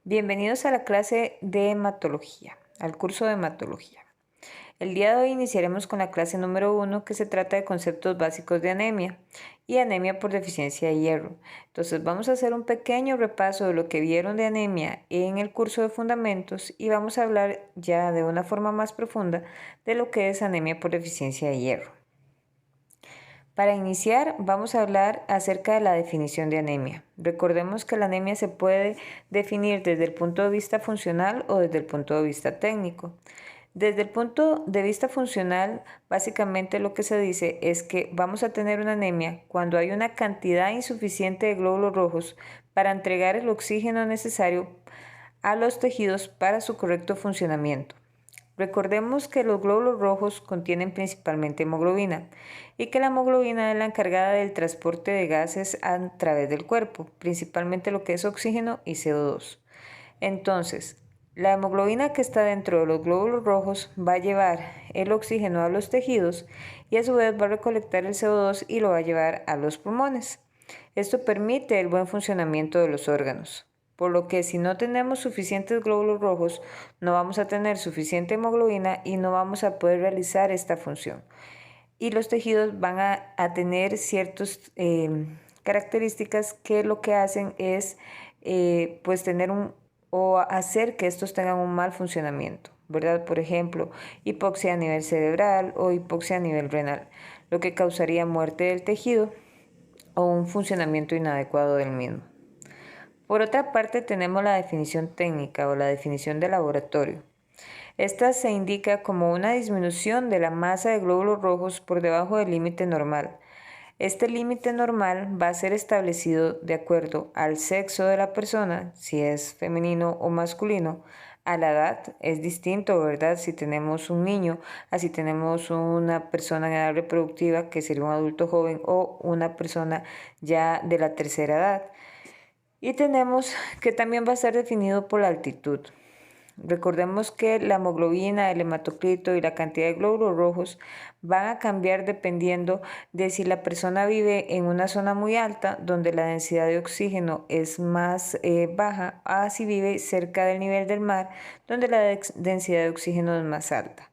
Bienvenidos a la clase de hematología, al curso de hematología. El día de hoy iniciaremos con la clase número 1 que se trata de conceptos básicos de anemia y anemia por deficiencia de hierro. Entonces vamos a hacer un pequeño repaso de lo que vieron de anemia en el curso de fundamentos y vamos a hablar ya de una forma más profunda de lo que es anemia por deficiencia de hierro. Para iniciar, vamos a hablar acerca de la definición de anemia. Recordemos que la anemia se puede definir desde el punto de vista funcional o desde el punto de vista técnico. Desde el punto de vista funcional, básicamente lo que se dice es que vamos a tener una anemia cuando hay una cantidad insuficiente de glóbulos rojos para entregar el oxígeno necesario a los tejidos para su correcto funcionamiento. Recordemos que los glóbulos rojos contienen principalmente hemoglobina y que la hemoglobina es la encargada del transporte de gases a través del cuerpo, principalmente lo que es oxígeno y CO2. Entonces, la hemoglobina que está dentro de los glóbulos rojos va a llevar el oxígeno a los tejidos y a su vez va a recolectar el CO2 y lo va a llevar a los pulmones. Esto permite el buen funcionamiento de los órganos. Por lo que si no tenemos suficientes glóbulos rojos, no vamos a tener suficiente hemoglobina y no vamos a poder realizar esta función. Y los tejidos van a tener ciertas características que lo que hacen es pues tener o hacer que estos tengan un mal funcionamiento, ¿verdad? Por ejemplo, hipoxia a nivel cerebral o hipoxia a nivel renal, lo que causaría muerte del tejido o un funcionamiento inadecuado del mismo. Por otra parte, tenemos la definición técnica o la definición de laboratorio. Esta se indica como una disminución de la masa de glóbulos rojos por debajo del límite normal. Este límite normal va a ser establecido de acuerdo al sexo de la persona, si es femenino o masculino, a la edad. Es distinto, ¿verdad? Si tenemos un niño, así tenemos una persona en edad reproductiva, que sería un adulto joven, o una persona ya de la tercera edad. Y tenemos que también va a ser definido por la altitud. Recordemos que la hemoglobina, el hematocrito y la cantidad de glóbulos rojos van a cambiar dependiendo de si la persona vive en una zona muy alta, donde la densidad de oxígeno es más baja, a si vive cerca del nivel del mar, donde la densidad de oxígeno es más alta.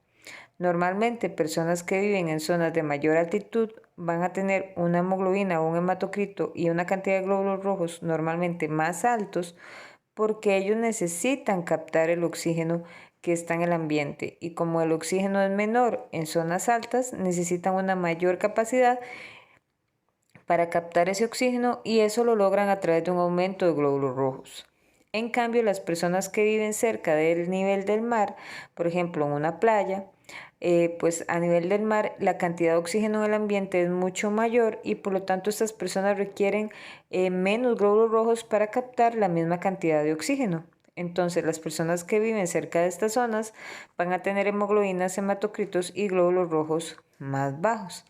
Normalmente, personas que viven en zonas de mayor altitud van a tener una hemoglobina o un hematocrito y una cantidad de glóbulos rojos normalmente más altos, porque ellos necesitan captar el oxígeno que está en el ambiente, y como el oxígeno es menor en zonas altas, necesitan una mayor capacidad para captar ese oxígeno, y eso lo logran a través de un aumento de glóbulos rojos. En cambio, las personas que viven cerca del nivel del mar, por ejemplo en una playa, pues a nivel del mar la cantidad de oxígeno en el ambiente es mucho mayor, y por lo tanto estas personas requieren menos glóbulos rojos para captar la misma cantidad de oxígeno. Entonces las personas que viven cerca de estas zonas van a tener hemoglobinas, hematocritos y glóbulos rojos más bajos.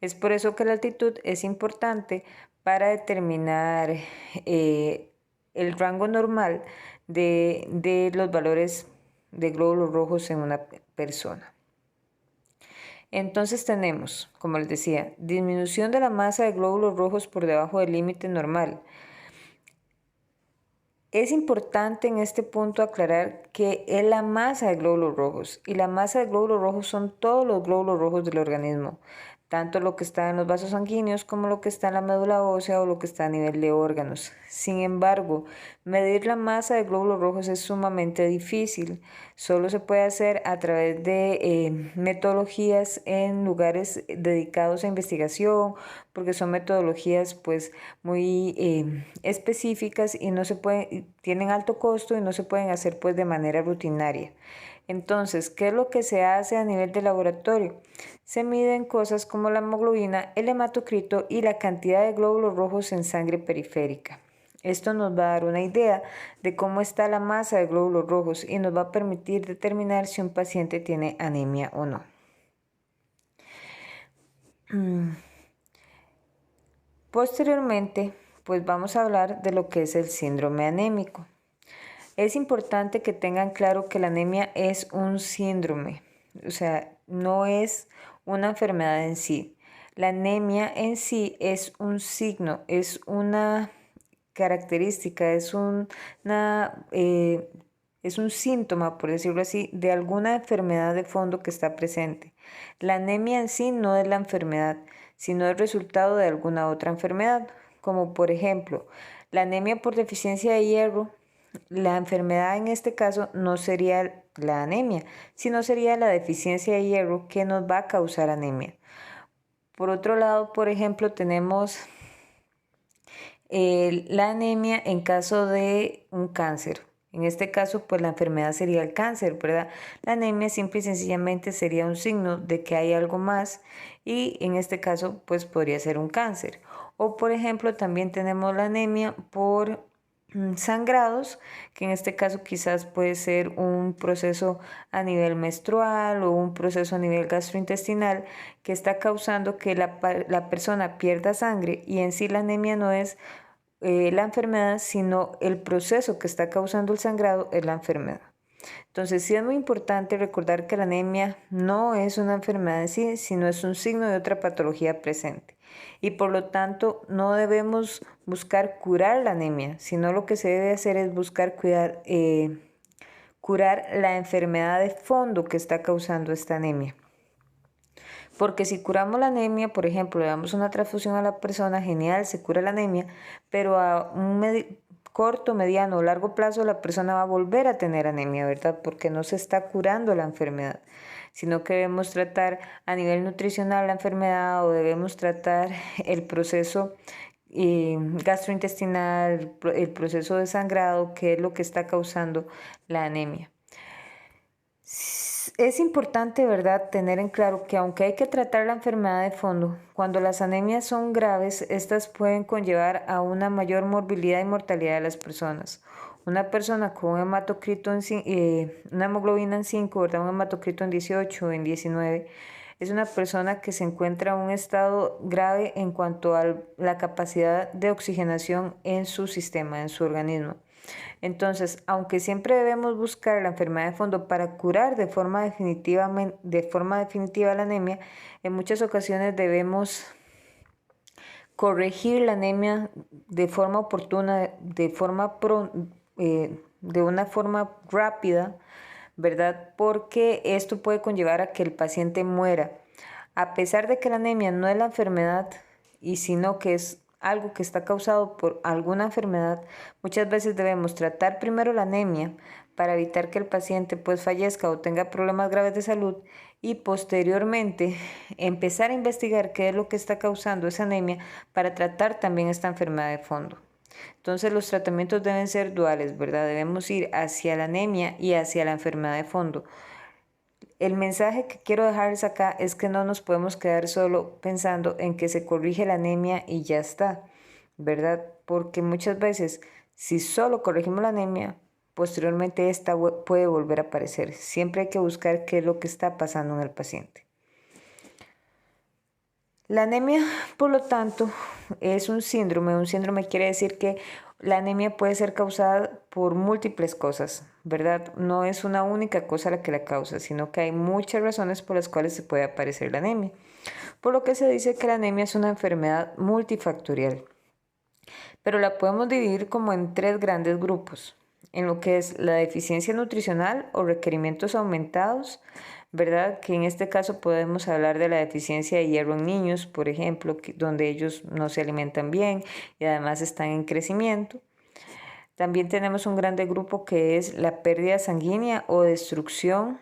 Es por eso que la altitud es importante para determinar el rango normal de los valores de glóbulos rojos en una persona. Entonces tenemos, como les decía, disminución de la masa de glóbulos rojos por debajo del límite normal. Es importante en este punto aclarar que es la masa de glóbulos rojos, y la masa de glóbulos rojos son todos los glóbulos rojos del organismo, tanto lo que está en los vasos sanguíneos como lo que está en la médula ósea o lo que está a nivel de órganos. Sin embargo, medir la masa de glóbulos rojos es sumamente difícil. Solo se puede hacer a través de metodologías en lugares dedicados a investigación, porque son metodologías pues muy específicas y no se pueden, tienen alto costo y no se pueden hacer pues de manera rutinaria. Entonces, ¿qué es lo que se hace a nivel de laboratorio? Se miden cosas como la hemoglobina, el hematocrito y la cantidad de glóbulos rojos en sangre periférica. Esto nos va a dar una idea de cómo está la masa de glóbulos rojos y nos va a permitir determinar si un paciente tiene anemia o no. Posteriormente, pues vamos a hablar de lo que es el síndrome anémico. Es importante que tengan claro que la anemia es un síndrome, o sea, no es una enfermedad en sí. La anemia en sí es un signo, es una característica, es un síntoma, por decirlo así, de alguna enfermedad de fondo que está presente. La anemia en sí no es la enfermedad, sino el resultado de alguna otra enfermedad, como por ejemplo, la anemia por deficiencia de hierro. La enfermedad en este caso no sería la anemia, sino sería la deficiencia de hierro que nos va a causar anemia. Por otro lado, por ejemplo, tenemos la anemia en caso de un cáncer. En este caso, pues la enfermedad sería el cáncer, ¿verdad? La anemia simple y sencillamente sería un signo de que hay algo más y en este caso, pues podría ser un cáncer. O por ejemplo, también tenemos la anemia por sangrados, que en este caso quizás puede ser un proceso a nivel menstrual o un proceso a nivel gastrointestinal que está causando que la persona pierda sangre, y en sí la anemia no es la enfermedad, sino el proceso que está causando el sangrado es la enfermedad. Entonces sí es muy importante recordar que la anemia no es una enfermedad en sí, sino es un signo de otra patología presente. Y por lo tanto no debemos buscar curar la anemia, sino lo que se debe hacer es buscar curar la enfermedad de fondo que está causando esta anemia. Porque si curamos la anemia, por ejemplo, le damos una transfusión a la persona, genial, se cura la anemia, pero a un corto, mediano o largo plazo la persona va a volver a tener anemia, ¿verdad? Porque no se está curando la enfermedad, sino que debemos tratar a nivel nutricional la enfermedad, o debemos tratar el proceso gastrointestinal, el proceso de sangrado, que es lo que está causando la anemia. Es importante, ¿verdad?, tener en claro que aunque hay que tratar la enfermedad de fondo, cuando las anemias son graves, estas pueden conllevar a una mayor morbilidad y mortalidad de las personas. Una persona con un hematocrito una hemoglobina en 5, ¿verdad?, un hematocrito en 18 o en 19, es una persona que se encuentra en un estado grave en cuanto a la capacidad de oxigenación en su sistema, en su organismo. Entonces, aunque siempre debemos buscar la enfermedad de fondo para curar de forma definitiva la anemia, en muchas ocasiones debemos corregir la anemia de forma oportuna, de una forma rápida, ¿verdad? Porque esto puede conllevar a que el paciente muera. A pesar de que la anemia no es la enfermedad, y sino que es algo que está causado por alguna enfermedad, muchas veces debemos tratar primero la anemia para evitar que el paciente pues fallezca o tenga problemas graves de salud, y posteriormente empezar a investigar qué es lo que está causando esa anemia para tratar también esta enfermedad de fondo. Entonces los tratamientos deben ser duales, ¿verdad? Debemos ir hacia la anemia y hacia la enfermedad de fondo. El mensaje que quiero dejarles acá es que no nos podemos quedar solo pensando en que se corrige la anemia y ya está, ¿verdad? Porque muchas veces, si solo corregimos la anemia, posteriormente esta puede volver a aparecer. Siempre hay que buscar qué es lo que está pasando en el paciente. La anemia, por lo tanto, es un síndrome. Un síndrome quiere decir que la anemia puede ser causada por múltiples cosas, ¿verdad? No es una única cosa la que la causa, sino que hay muchas razones por las cuales se puede aparecer la anemia. Por lo que se dice que la anemia es una enfermedad multifactorial, pero la podemos dividir como en tres grandes grupos, en lo que es la deficiencia nutricional o requerimientos aumentados, ¿verdad? Que en este caso podemos hablar de la deficiencia de hierro en niños, por ejemplo, donde ellos no se alimentan bien y además están en crecimiento. También tenemos un grande grupo que es la pérdida sanguínea o destrucción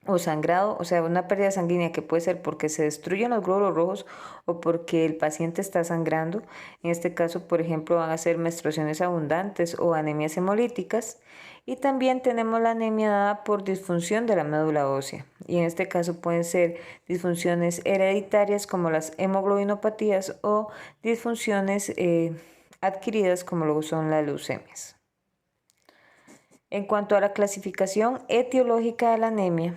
o sangrado, o sea, una pérdida sanguínea que puede ser porque se destruyen los glóbulos rojos o porque el paciente está sangrando. En este caso, por ejemplo, van a ser menstruaciones abundantes o anemias hemolíticas. Y también tenemos la anemia dada por disfunción de la médula ósea. Y en este caso pueden ser disfunciones hereditarias como las hemoglobinopatías o disfunciones adquiridas como lo son las leucemias. En cuanto a la clasificación etiológica de la anemia,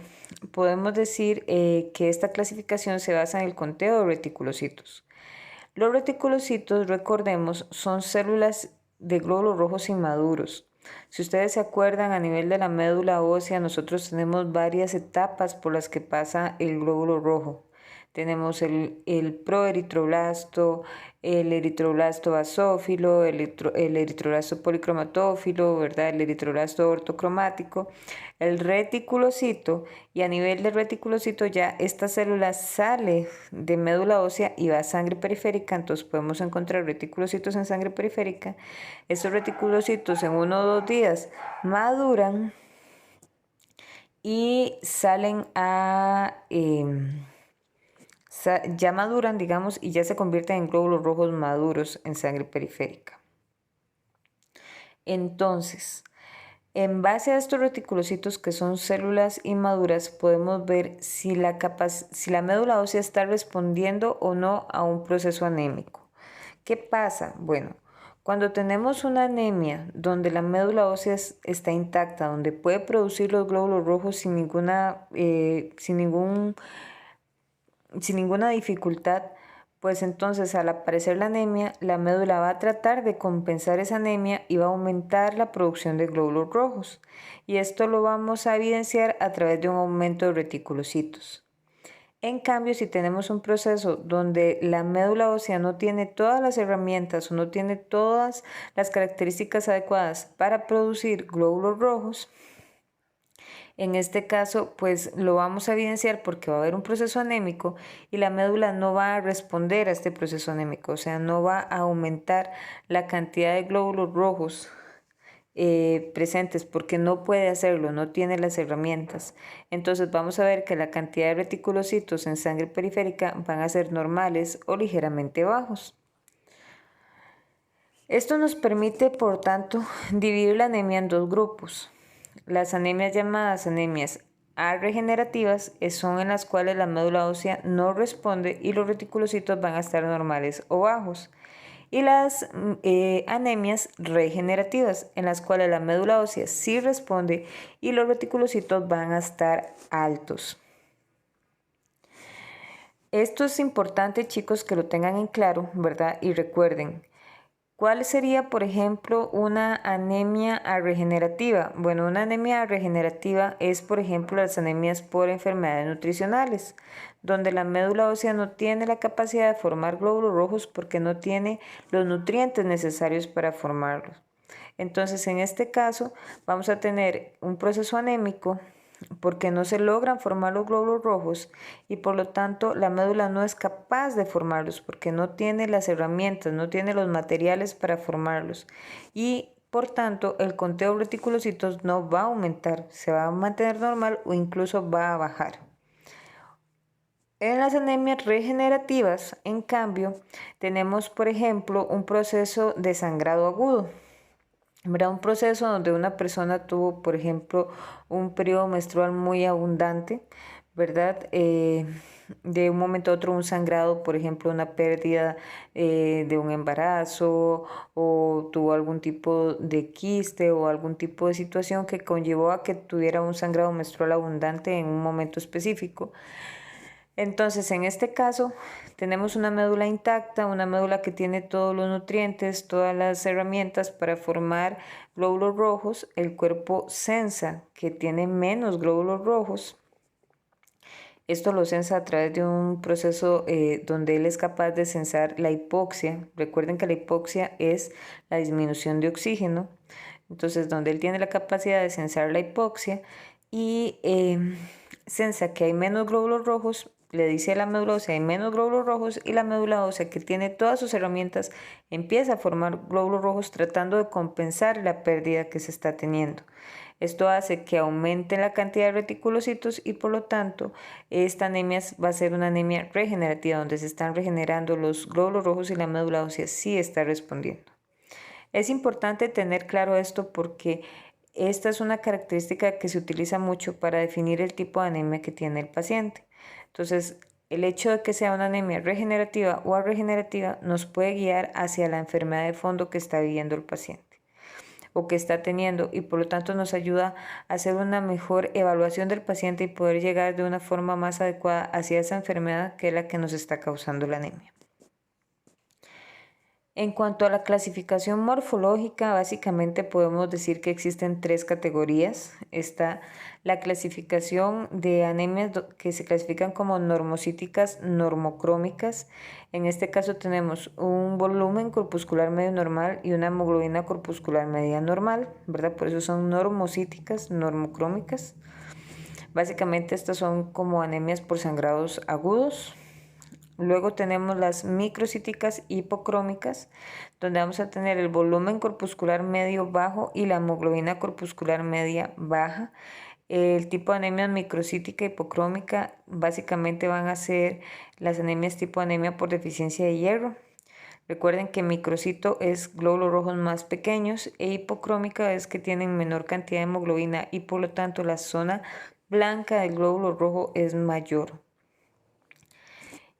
podemos decir que esta clasificación se basa en el conteo de reticulocitos. Los reticulocitos, recordemos, son células de glóbulos rojos inmaduros. Si ustedes se acuerdan, a nivel de la médula ósea, nosotros tenemos varias etapas por las que pasa el glóbulo rojo. tenemos el proeritroblasto, el eritroblasto basófilo, el eritroblasto policromatófilo, ¿verdad? El eritroblasto ortocromático, el reticulocito, y a nivel del reticulocito ya esta célula sale de médula ósea y va a sangre periférica, entonces podemos encontrar reticulocitos en sangre periférica. Estos reticulocitos en 1 o 2 días maduran y salen ya maduran, digamos, y ya se convierten en glóbulos rojos maduros en sangre periférica. Entonces, en base a estos reticulocitos, que son células inmaduras, podemos ver si la médula ósea está respondiendo o no a un proceso anémico. ¿Qué pasa? Bueno, cuando tenemos una anemia donde la médula ósea está intacta, donde puede producir los glóbulos rojos sin ninguna dificultad, pues entonces al aparecer la anemia, la médula va a tratar de compensar esa anemia y va a aumentar la producción de glóbulos rojos. Y esto lo vamos a evidenciar a través de un aumento de reticulocitos. En cambio, si tenemos un proceso donde la médula ósea no tiene todas las herramientas o no tiene todas las características adecuadas para producir glóbulos rojos, en este caso, pues lo vamos a evidenciar porque va a haber un proceso anémico y la médula no va a responder a este proceso anémico, o sea, no va a aumentar la cantidad de glóbulos rojos presentes porque no puede hacerlo, no tiene las herramientas. Entonces vamos a ver que la cantidad de reticulocitos en sangre periférica van a ser normales o ligeramente bajos. Esto nos permite, por tanto, dividir la anemia en 2 grupos. Las anemias llamadas anemias arregenerativas son en las cuales la médula ósea no responde y los reticulocitos van a estar normales o bajos. Y las anemias regenerativas, en las cuales la médula ósea sí responde y los reticulocitos van a estar altos. Esto es importante, chicos, que lo tengan en claro, ¿verdad? Y recuerden, ¿cuál sería, por ejemplo, una anemia regenerativa? Bueno, una anemia regenerativa es, por ejemplo, las anemias por enfermedades nutricionales, donde la médula ósea no tiene la capacidad de formar glóbulos rojos porque no tiene los nutrientes necesarios para formarlos. Entonces, en este caso, vamos a tener un proceso anémico porque no se logran formar los glóbulos rojos y por lo tanto la médula no es capaz de formarlos porque no tiene las herramientas, no tiene los materiales para formarlos y por tanto el conteo de reticulocitos no va a aumentar, se va a mantener normal o incluso va a bajar. En las anemias regenerativas, en cambio, tenemos por ejemplo un proceso de sangrado agudo. Habrá un proceso donde una persona tuvo, por ejemplo, un periodo menstrual muy abundante, ¿verdad? De un momento a otro un sangrado, por ejemplo, una pérdida de un embarazo o tuvo algún tipo de quiste o algún tipo de situación que conllevó a que tuviera un sangrado menstrual abundante en un momento específico. Entonces, en este caso, tenemos una médula intacta, una médula que tiene todos los nutrientes, todas las herramientas para formar glóbulos rojos. El cuerpo censa que tiene menos glóbulos rojos. Esto lo censa a través de un proceso donde él es capaz de censar la hipoxia. Recuerden que la hipoxia es la disminución de oxígeno. Entonces, donde él tiene la capacidad de censar la hipoxia y censa que hay menos glóbulos rojos, le dice a la médula ósea hay menos glóbulos rojos y la médula ósea, que tiene todas sus herramientas, empieza a formar glóbulos rojos tratando de compensar la pérdida que se está teniendo. Esto hace que aumente la cantidad de reticulocitos y por lo tanto esta anemia va a ser una anemia regenerativa donde se están regenerando los glóbulos rojos y la médula ósea sí está respondiendo. Es importante tener claro esto porque esta es una característica que se utiliza mucho para definir el tipo de anemia que tiene el paciente. Entonces, el hecho de que sea una anemia regenerativa o arregenerativa nos puede guiar hacia la enfermedad de fondo que está viviendo el paciente o que está teniendo y por lo tanto nos ayuda a hacer una mejor evaluación del paciente y poder llegar de una forma más adecuada hacia esa enfermedad que es la que nos está causando la anemia. En cuanto a la clasificación morfológica, básicamente podemos decir que existen tres categorías. Está la clasificación de anemias que se clasifican como normocíticas normocrómicas. En este caso tenemos un volumen corpuscular medio normal y una hemoglobina corpuscular media normal, ¿verdad? Por eso son normocíticas normocrómicas. Básicamente estas son como anemias por sangrados agudos. Luego tenemos las microcíticas hipocrómicas, donde vamos a tener el volumen corpuscular medio bajo y la hemoglobina corpuscular media baja. El tipo de anemia microcítica hipocrómica básicamente van a ser las anemias tipo anemia por deficiencia de hierro. Recuerden que microcito es glóbulos rojos más pequeños e hipocrómica es que tienen menor cantidad de hemoglobina y por lo tanto la zona blanca del glóbulo rojo es mayor.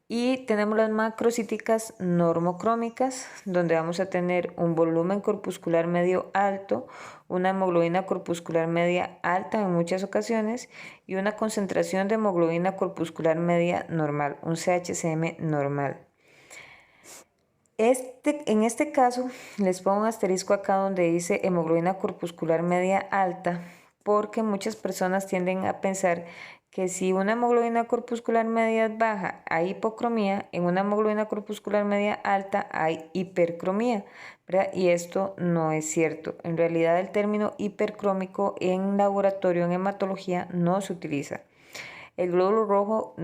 Y tenemos las macrocíticas normocrómicas, donde vamos a tener un volumen corpuscular medio alto, una hemoglobina corpuscular media alta en muchas ocasiones y una concentración de hemoglobina corpuscular media normal, un CHCM normal. En este caso, les pongo un asterisco acá donde dice hemoglobina corpuscular media alta, porque muchas personas tienden a pensar que si una hemoglobina corpuscular media es baja hay hipocromía, en una hemoglobina corpuscular media alta hay hipercromía, ¿verdad? Y esto no es cierto. En realidad el término hipercrómico en laboratorio, en hematología, no se utiliza. El glóbulo rojo,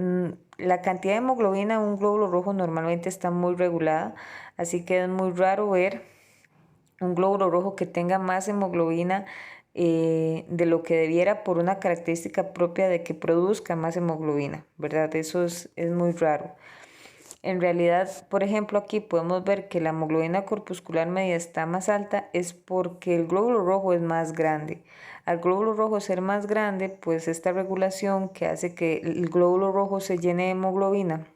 la cantidad de hemoglobina en un glóbulo rojo normalmente está muy regulada, así que es muy raro ver un glóbulo rojo que tenga más hemoglobina de lo que debiera por una característica propia de que produzca más hemoglobina, ¿verdad? Eso es muy raro. En realidad, por ejemplo, aquí podemos ver que la hemoglobina corpuscular media está más alta es porque el glóbulo rojo es más grande. Al glóbulo rojo ser más grande, pues esta regulación que hace que el glóbulo rojo se llene de hemoglobina,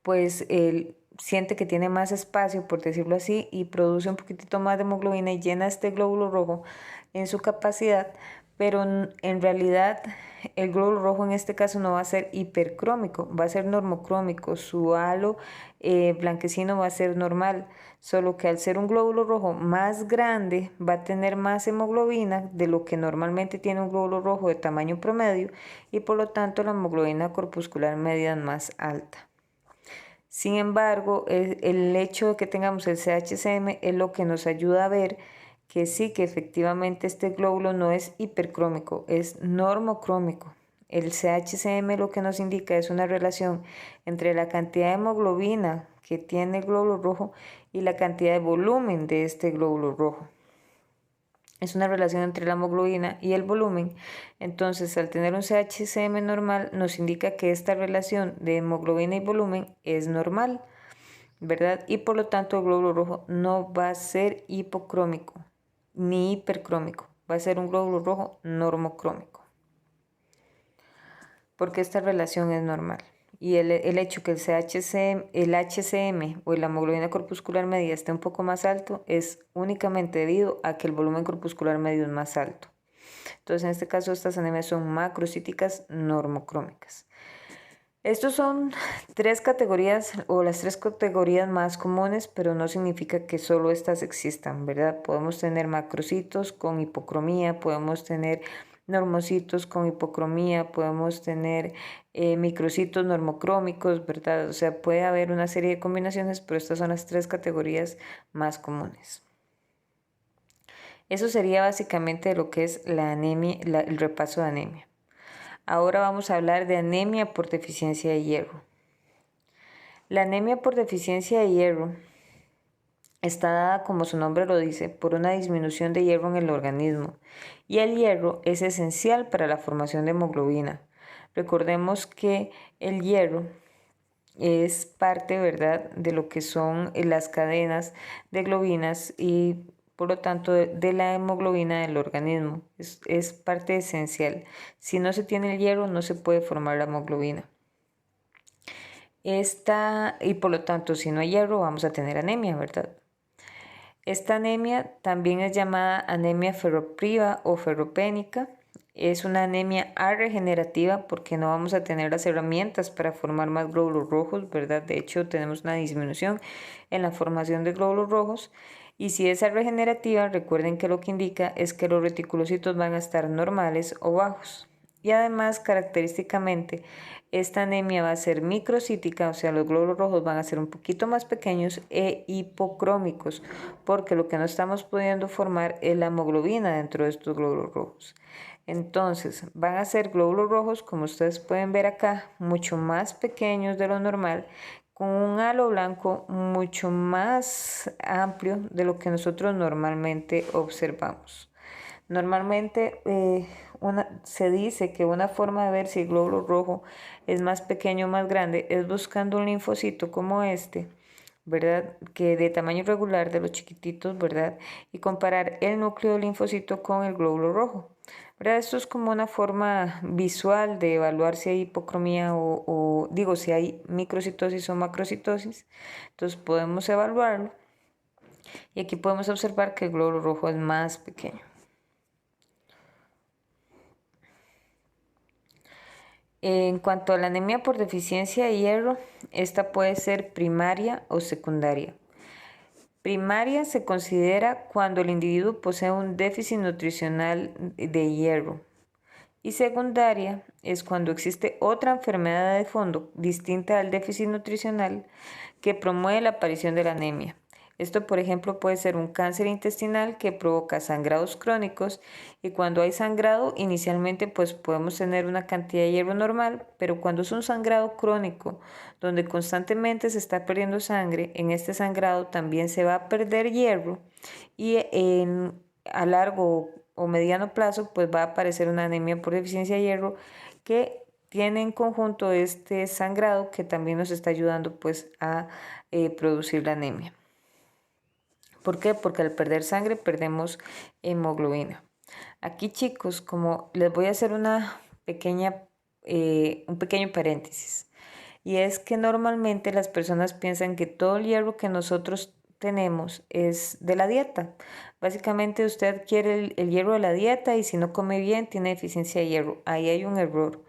pues él siente que tiene más espacio, por decirlo así, y produce un poquitito más de hemoglobina y llena este glóbulo rojo en su capacidad, pero en realidad el glóbulo rojo en este caso no va a ser hipercrómico, va a ser normocrómico, su halo blanquecino va a ser normal, solo que al ser un glóbulo rojo más grande va a tener más hemoglobina de lo que normalmente tiene un glóbulo rojo de tamaño promedio y por lo tanto la hemoglobina corpuscular media es más alta. Sin embargo, el hecho de que tengamos el CHCM es lo que nos ayuda a ver que sí, que efectivamente este glóbulo no es hipercrómico, es normocrómico. El CHCM lo que nos indica es una relación entre la cantidad de hemoglobina que tiene el glóbulo rojo y la cantidad de volumen de este glóbulo rojo. Es una relación entre la hemoglobina y el volumen. Entonces, al tener un CHCM normal, nos indica que esta relación de hemoglobina y volumen es normal, ¿verdad? Y por lo tanto, el glóbulo rojo no va a ser hipocrómico ni hipercrómico. Va a ser un glóbulo rojo normocrómico, porque esta relación es normal. Y el hecho que el HCM o la hemoglobina corpuscular media esté un poco más alto es únicamente debido a que el volumen corpuscular medio es más alto. Entonces, en este caso, estas anemias son macrocíticas normocrómicas. Estos son tres categorías o las tres categorías más comunes, pero no significa que solo estas existan, ¿verdad? Podemos tener macrocitos con hipocromía, podemos tener normocitos con hipocromía, podemos tener microcitos normocrómicos, ¿verdad? O sea, puede haber una serie de combinaciones, pero estas son las tres categorías más comunes. Eso sería básicamente lo que es la anemia, el repaso de anemia. Ahora vamos a hablar de anemia por deficiencia de hierro. La anemia por deficiencia de hierro está dada, como su nombre lo dice, por una disminución de hierro en el organismo y el hierro es esencial para la formación de hemoglobina. Recordemos que el hierro es parte, ¿verdad?, de lo que son las cadenas de globinas y por lo tanto de la hemoglobina del organismo. Es parte esencial. Si no se tiene el hierro no se puede formar la hemoglobina. Y por lo tanto, si no hay hierro, vamos a tener anemia, ¿verdad? Esta anemia también es llamada anemia ferropriva o ferropénica es una anemia arregenerativa porque no vamos a tener las herramientas para formar más glóbulos rojos, ¿verdad? De hecho, tenemos una disminución en la formación de glóbulos rojos. Y si es regenerativa, recuerden que lo que indica es que los reticulocitos van a estar normales o bajos. Y además, característicamente, esta anemia va a ser microcítica, o sea, los glóbulos rojos van a ser un poquito más pequeños e hipocrómicos, porque lo que no estamos pudiendo formar es la hemoglobina dentro de estos glóbulos rojos. Entonces, van a ser glóbulos rojos, como ustedes pueden ver acá, mucho más pequeños de lo normal, con un halo blanco mucho más amplio de lo que nosotros normalmente observamos. Normalmente se dice que una forma de ver si el glóbulo rojo es más pequeño o más grande es buscando un linfocito como este, ¿verdad? Que de tamaño regular, de los chiquititos, ¿verdad? Y comparar el núcleo del linfocito con el glóbulo rojo, ¿verdad? Esto es como una forma visual de evaluar si hay hipocromía o digo, si hay microcitosis o macrocitosis. Entonces podemos evaluarlo y aquí podemos observar que el glóbulo rojo es más pequeño. En cuanto a la anemia por deficiencia de hierro, esta puede ser primaria o secundaria. Primaria se considera cuando el individuo posee un déficit nutricional de hierro. Y secundaria es cuando existe otra enfermedad de fondo distinta al déficit nutricional que promueve la aparición de la anemia. Esto, por ejemplo, puede ser un cáncer intestinal que provoca sangrados crónicos y cuando hay sangrado, inicialmente pues podemos tener una cantidad de hierro normal, pero cuando es un sangrado crónico, donde constantemente se está perdiendo sangre, en este sangrado también se va a perder hierro y a largo o mediano plazo pues va a aparecer una anemia por deficiencia de hierro que tiene en conjunto este sangrado que también nos está ayudando pues a producir la anemia. ¿Por qué? Porque al perder sangre perdemos hemoglobina. Aquí, chicos, como les voy a hacer un pequeño paréntesis. Y es que normalmente las personas piensan que todo el hierro que nosotros tenemos es de la dieta. Básicamente usted adquiere el hierro de la dieta y si no come bien tiene deficiencia de hierro. Ahí hay un error.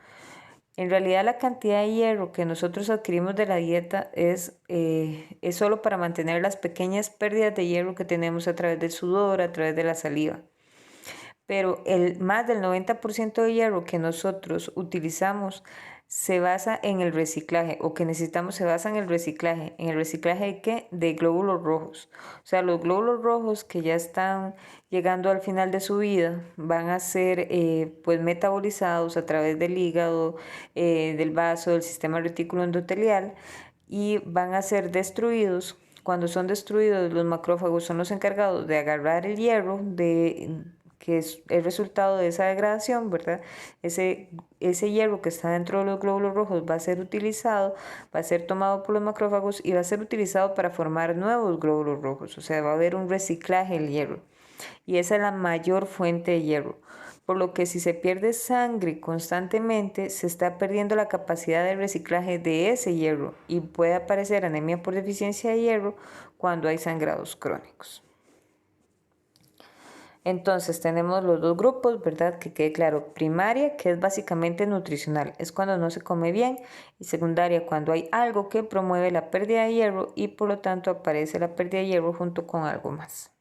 En realidad la cantidad de hierro que nosotros adquirimos de la dieta es solo para mantener las pequeñas pérdidas de hierro que tenemos a través del sudor, a través de la saliva. Pero más del 90% de hierro que nosotros utilizamos se basa en el reciclaje o que necesitamos se basa en el reciclaje. ¿En el reciclaje de qué? De glóbulos rojos. O sea, los glóbulos rojos que ya están llegando al final de su vida van a ser pues metabolizados a través del hígado, del vaso, del sistema retículo endotelial y van a ser destruidos. Cuando son destruidos, los macrófagos son los encargados de agarrar el hierro que es el resultado de esa degradación, ¿verdad? Ese hierro que está dentro de los glóbulos rojos va a ser utilizado, va a ser tomado por los macrófagos y va a ser utilizado para formar nuevos glóbulos rojos, o sea, va a haber un reciclaje del hierro. Y esa es la mayor fuente de hierro. Por lo que si se pierde sangre constantemente, se está perdiendo la capacidad de reciclaje de ese hierro y puede aparecer anemia por deficiencia de hierro cuando hay sangrados crónicos. Entonces tenemos los dos grupos, ¿verdad? Que quede claro, primaria, que es básicamente nutricional, es cuando no se come bien, y secundaria, cuando hay algo que promueve la pérdida de hierro y por lo tanto aparece la pérdida de hierro junto con algo más.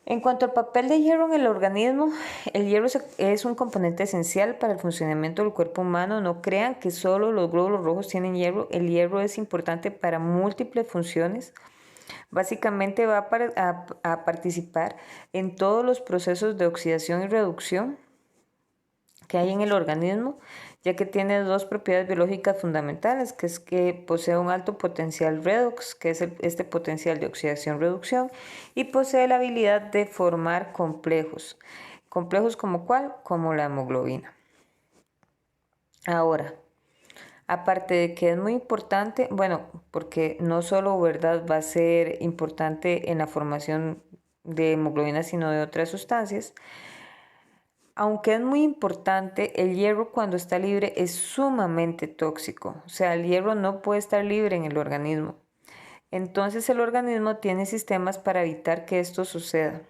En cuanto al papel de hierro en el organismo, el hierro es un componente esencial para el funcionamiento del cuerpo humano. No crean que solo los glóbulos rojos tienen hierro, el hierro es importante para múltiples funciones. Básicamente va a participar en todos los procesos de oxidación y reducción que hay en el organismo, ya que tiene dos propiedades biológicas fundamentales, que es que posee un alto potencial redox, que es este potencial de oxidación-reducción, y posee la habilidad de formar complejos. ¿Complejos como cuál? Como la hemoglobina. Ahora, aparte de que es muy importante, bueno, porque no solo, ¿verdad?, va a ser importante en la formación de hemoglobina, sino de otras sustancias. Aunque es muy importante, el hierro cuando está libre es sumamente tóxico. O sea, el hierro no puede estar libre en el organismo. Entonces el organismo tiene sistemas para evitar que esto suceda.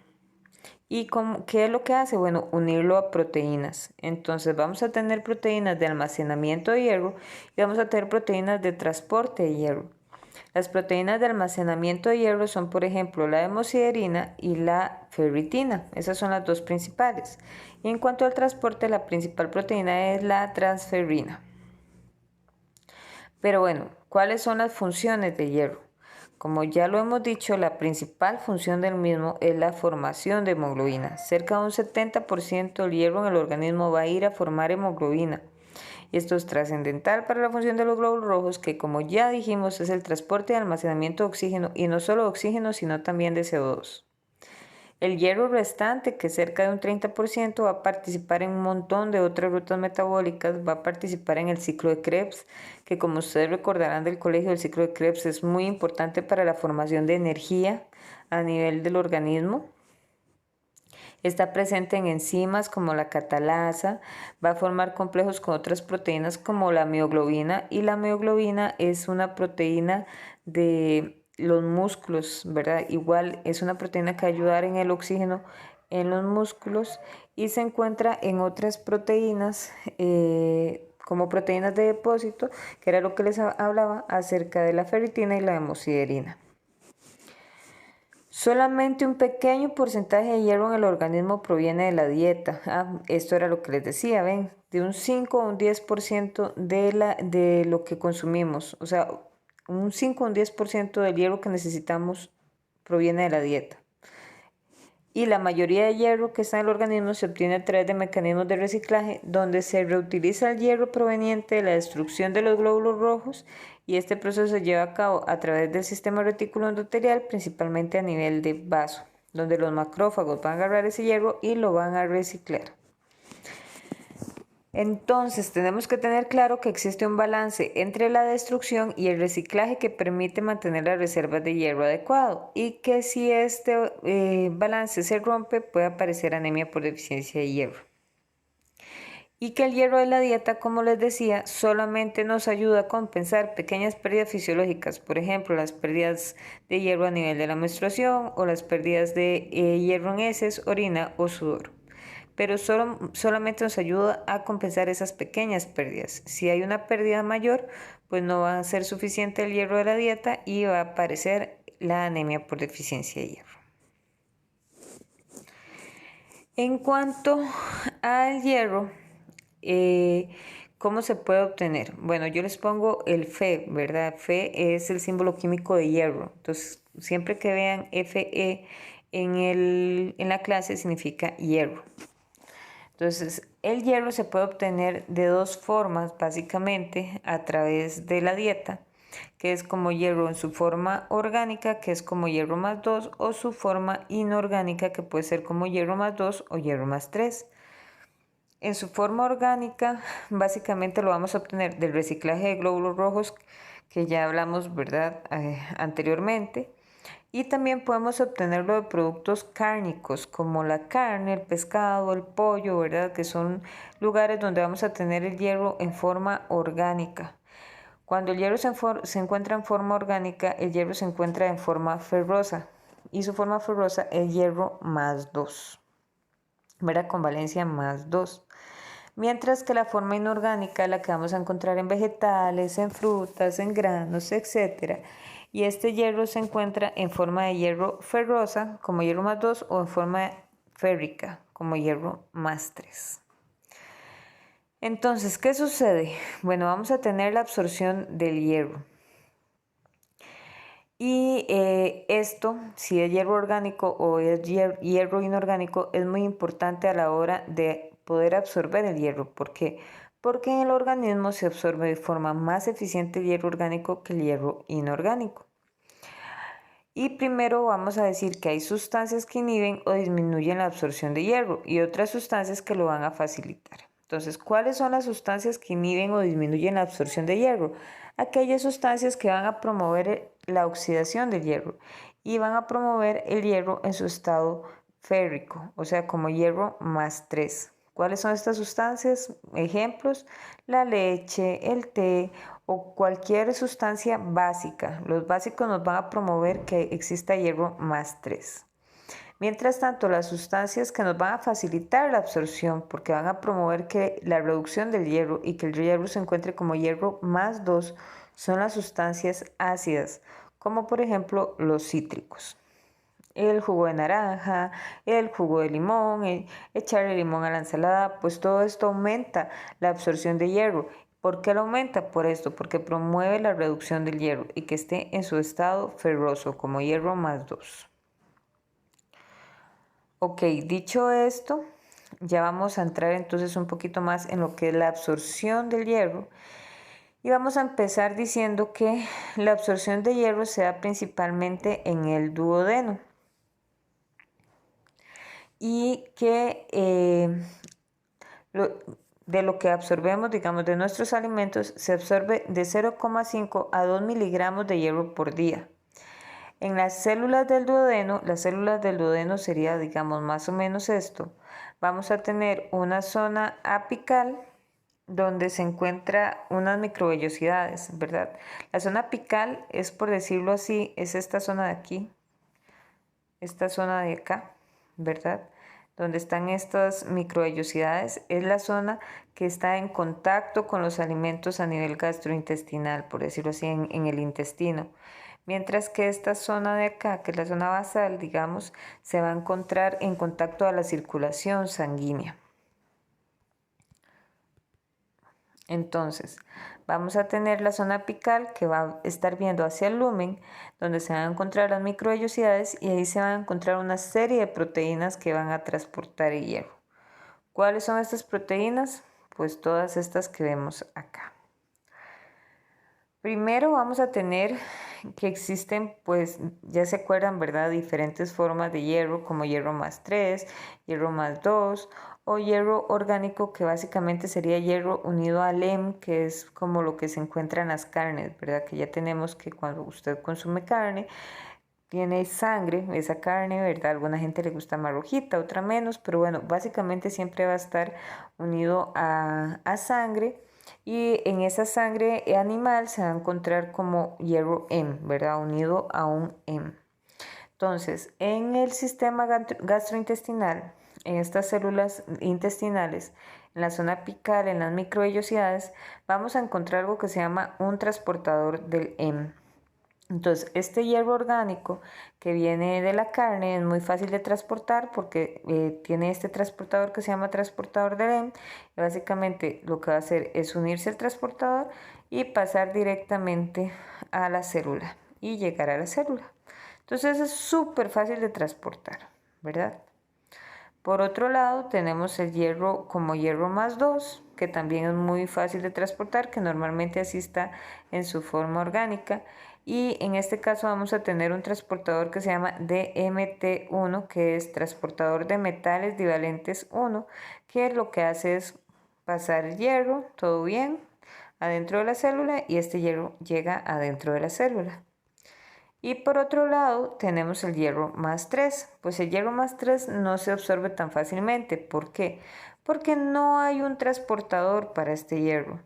¿Y qué es lo que hace? Bueno, unirlo a proteínas. Entonces vamos a tener proteínas de almacenamiento de hierro y vamos a tener proteínas de transporte de hierro. Las proteínas de almacenamiento de hierro son, por ejemplo, la hemosiderina y la ferritina. Esas son las dos principales. Y en cuanto al transporte, la principal proteína es la transferrina. Pero bueno, ¿cuáles son las funciones de hierro? Como ya lo hemos dicho, la principal función del mismo es la formación de hemoglobina. Cerca de un 70% del hierro en el organismo va a ir a formar hemoglobina. Y esto es trascendental para la función de los glóbulos rojos, que como ya dijimos es el transporte y almacenamiento de oxígeno, y no solo de oxígeno, sino también de CO2. El hierro restante, que cerca de un 30%, va a participar en un montón de otras rutas metabólicas, va a participar en el ciclo de Krebs, que como ustedes recordarán del colegio, el ciclo de Krebs es muy importante para la formación de energía a nivel del organismo. Está presente en enzimas como la catalasa, va a formar complejos con otras proteínas como la mioglobina, y la mioglobina es una proteína de los músculos, ¿verdad? Igual es una proteína que ayuda en el oxígeno en los músculos y se encuentra en otras proteínas como proteínas de depósito, que era lo que les hablaba acerca de la ferritina y la hemosiderina. Solamente un pequeño porcentaje de hierro en el organismo proviene de la dieta. Esto era lo que les decía, ven, de un 5 a un 10% de lo que consumimos. O sea, un 5 a un 10% del hierro que necesitamos proviene de la dieta. Y la mayoría de hierro que está en el organismo se obtiene a través de mecanismos de reciclaje, donde se reutiliza el hierro proveniente de la destrucción de los glóbulos rojos, y este proceso se lleva a cabo a través del sistema retículo endotelial, principalmente a nivel de vaso, donde los macrófagos van a agarrar ese hierro y lo van a reciclar. Entonces tenemos que tener claro que existe un balance entre la destrucción y el reciclaje que permite mantener las reservas de hierro adecuado, y que si este balance se rompe puede aparecer anemia por deficiencia de hierro. Y que el hierro de la dieta, como les decía, solamente nos ayuda a compensar pequeñas pérdidas fisiológicas, por ejemplo, las pérdidas de hierro a nivel de la menstruación o las pérdidas de hierro en heces, orina o sudor. Pero solamente nos ayuda a compensar esas pequeñas pérdidas. Si hay una pérdida mayor, pues no va a ser suficiente el hierro de la dieta y va a aparecer la anemia por deficiencia de hierro. En cuanto al hierro, ¿cómo se puede obtener? Bueno, yo les pongo el Fe, ¿verdad? Fe es el símbolo químico de hierro. Entonces, siempre que vean Fe en la clase significa hierro. Entonces, el hierro se puede obtener de dos formas, básicamente, a través de la dieta, que es como hierro en su forma orgánica, que es como hierro más 2, o su forma inorgánica, que puede ser como hierro más 2 o hierro más 3. En su forma orgánica, básicamente lo vamos a obtener del reciclaje de glóbulos rojos, que ya hablamos, ¿verdad?, anteriormente. Y también podemos obtenerlo de productos cárnicos como la carne, el pescado, el pollo, ¿verdad? Que son lugares donde vamos a tener el hierro en forma orgánica. Cuando el hierro se encuentra en forma orgánica, el hierro se encuentra en forma ferrosa. Y su forma ferrosa es hierro más 2, ¿verdad? Con valencia más 2. Mientras que la forma inorgánica es la que vamos a encontrar en vegetales, en frutas, en granos, etc. Y este hierro se encuentra en forma de hierro ferrosa, como hierro más 2, o en forma férrica, como hierro más 3. Entonces, ¿qué sucede? Bueno, vamos a tener la absorción del hierro. Y esto, si es hierro orgánico o es hierro inorgánico, es muy importante a la hora de poder absorber el hierro. ¿Por qué? Porque en el organismo se absorbe de forma más eficiente el hierro orgánico que el hierro inorgánico. Y primero vamos a decir que hay sustancias que inhiben o disminuyen la absorción de hierro y otras sustancias que lo van a facilitar. Entonces, ¿cuáles son las sustancias que inhiben o disminuyen la absorción de hierro? Aquellas sustancias que van a promover la oxidación del hierro y van a promover el hierro en su estado férrico, o sea, como hierro más 3. ¿Cuáles son estas sustancias? Ejemplos: la leche, el té o cualquier sustancia básica. Los básicos nos van a promover que exista hierro más 3. Mientras tanto, las sustancias que nos van a facilitar la absorción, porque van a promover que la reducción del hierro y que el hierro se encuentre como hierro más 2, son las sustancias ácidas, como por ejemplo los cítricos. El jugo de naranja, el jugo de limón, echarle limón a la ensalada, pues todo esto aumenta la absorción de hierro. ¿Por qué lo aumenta? Por esto, porque promueve la reducción del hierro y que esté en su estado ferroso, como hierro más 2. Ok, dicho esto, ya vamos a entrar entonces un poquito más en lo que es la absorción del hierro. Y vamos a empezar diciendo que la absorción de hierro se da principalmente en el duodeno. Y que de lo que absorbemos, digamos, de nuestros alimentos, se absorbe de 0,5 a 2 miligramos de hierro por día. En las células del duodeno sería, digamos, más o menos esto. Vamos a tener una zona apical donde se encuentran unas microvellosidades, ¿verdad? La zona apical es, por decirlo así, es esta zona de aquí, esta zona de acá, ¿verdad? Donde están estas microvellosidades, es la zona que está en contacto con los alimentos a nivel gastrointestinal, por decirlo así, en el intestino. Mientras que esta zona de acá, que es la zona basal, digamos, se va a encontrar en contacto a la circulación sanguínea. Entonces, vamos a tener la zona apical que va a estar viendo hacia el lumen, donde se van a encontrar las microvellosidades y ahí se van a encontrar una serie de proteínas que van a transportar el hierro. ¿Cuáles son estas proteínas? Pues todas estas que vemos acá. Primero vamos a tener que existen, pues ya se acuerdan, ¿verdad? Diferentes formas de hierro, como hierro más 3, hierro más 2 o hierro orgánico, que básicamente sería hierro unido al Hem, que es como lo que se encuentra en las carnes, ¿verdad? Que ya tenemos que cuando usted consume carne, tiene sangre, esa carne, ¿verdad? A alguna gente le gusta más rojita, otra menos, pero bueno, básicamente siempre va a estar unido a sangre. Y en esa sangre animal se va a encontrar como hierro Hem, ¿verdad? Unido a un Hem. Entonces, en el sistema gastrointestinal, en estas células intestinales, en la zona apical, en las microvellosidades, vamos a encontrar algo que se llama un transportador del Hem. Entonces, este hierro orgánico que viene de la carne es muy fácil de transportar porque tiene este transportador que se llama transportador de Hem. Y básicamente lo que va a hacer es unirse al transportador y pasar directamente a la célula y llegar a la célula. Entonces es súper fácil de transportar, ¿verdad? Por otro lado, tenemos el hierro como hierro más 2, que también es muy fácil de transportar, que normalmente así está en su forma orgánica. Y en este caso vamos a tener un transportador que se llama DMT1, que es transportador de metales divalentes 1, que lo que hace es pasar el hierro, todo bien, adentro de la célula y este hierro llega adentro de la célula. Y por otro lado tenemos el hierro más 3. Pues el hierro más 3 no se absorbe tan fácilmente. ¿Por qué? Porque no hay un transportador para este hierro.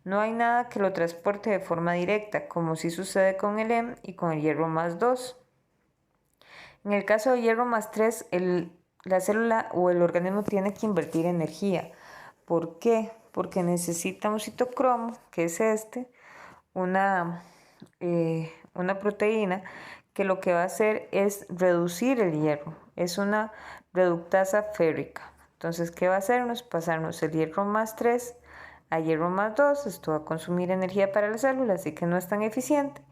No hay nada que lo transporte de forma directa, como sí sucede con el Hem y con el hierro más 2. En el caso del hierro más 3, la célula o el organismo tiene que invertir energía. ¿Por qué? Porque necesita un citocromo, que es una proteína que lo que va a hacer es reducir el hierro. Es una reductasa férrica. Entonces, ¿qué va a hacernos? Pasarnos el hierro más 3 a hierro más 2. Esto va a consumir energía para la célula, así que no es tan eficiente.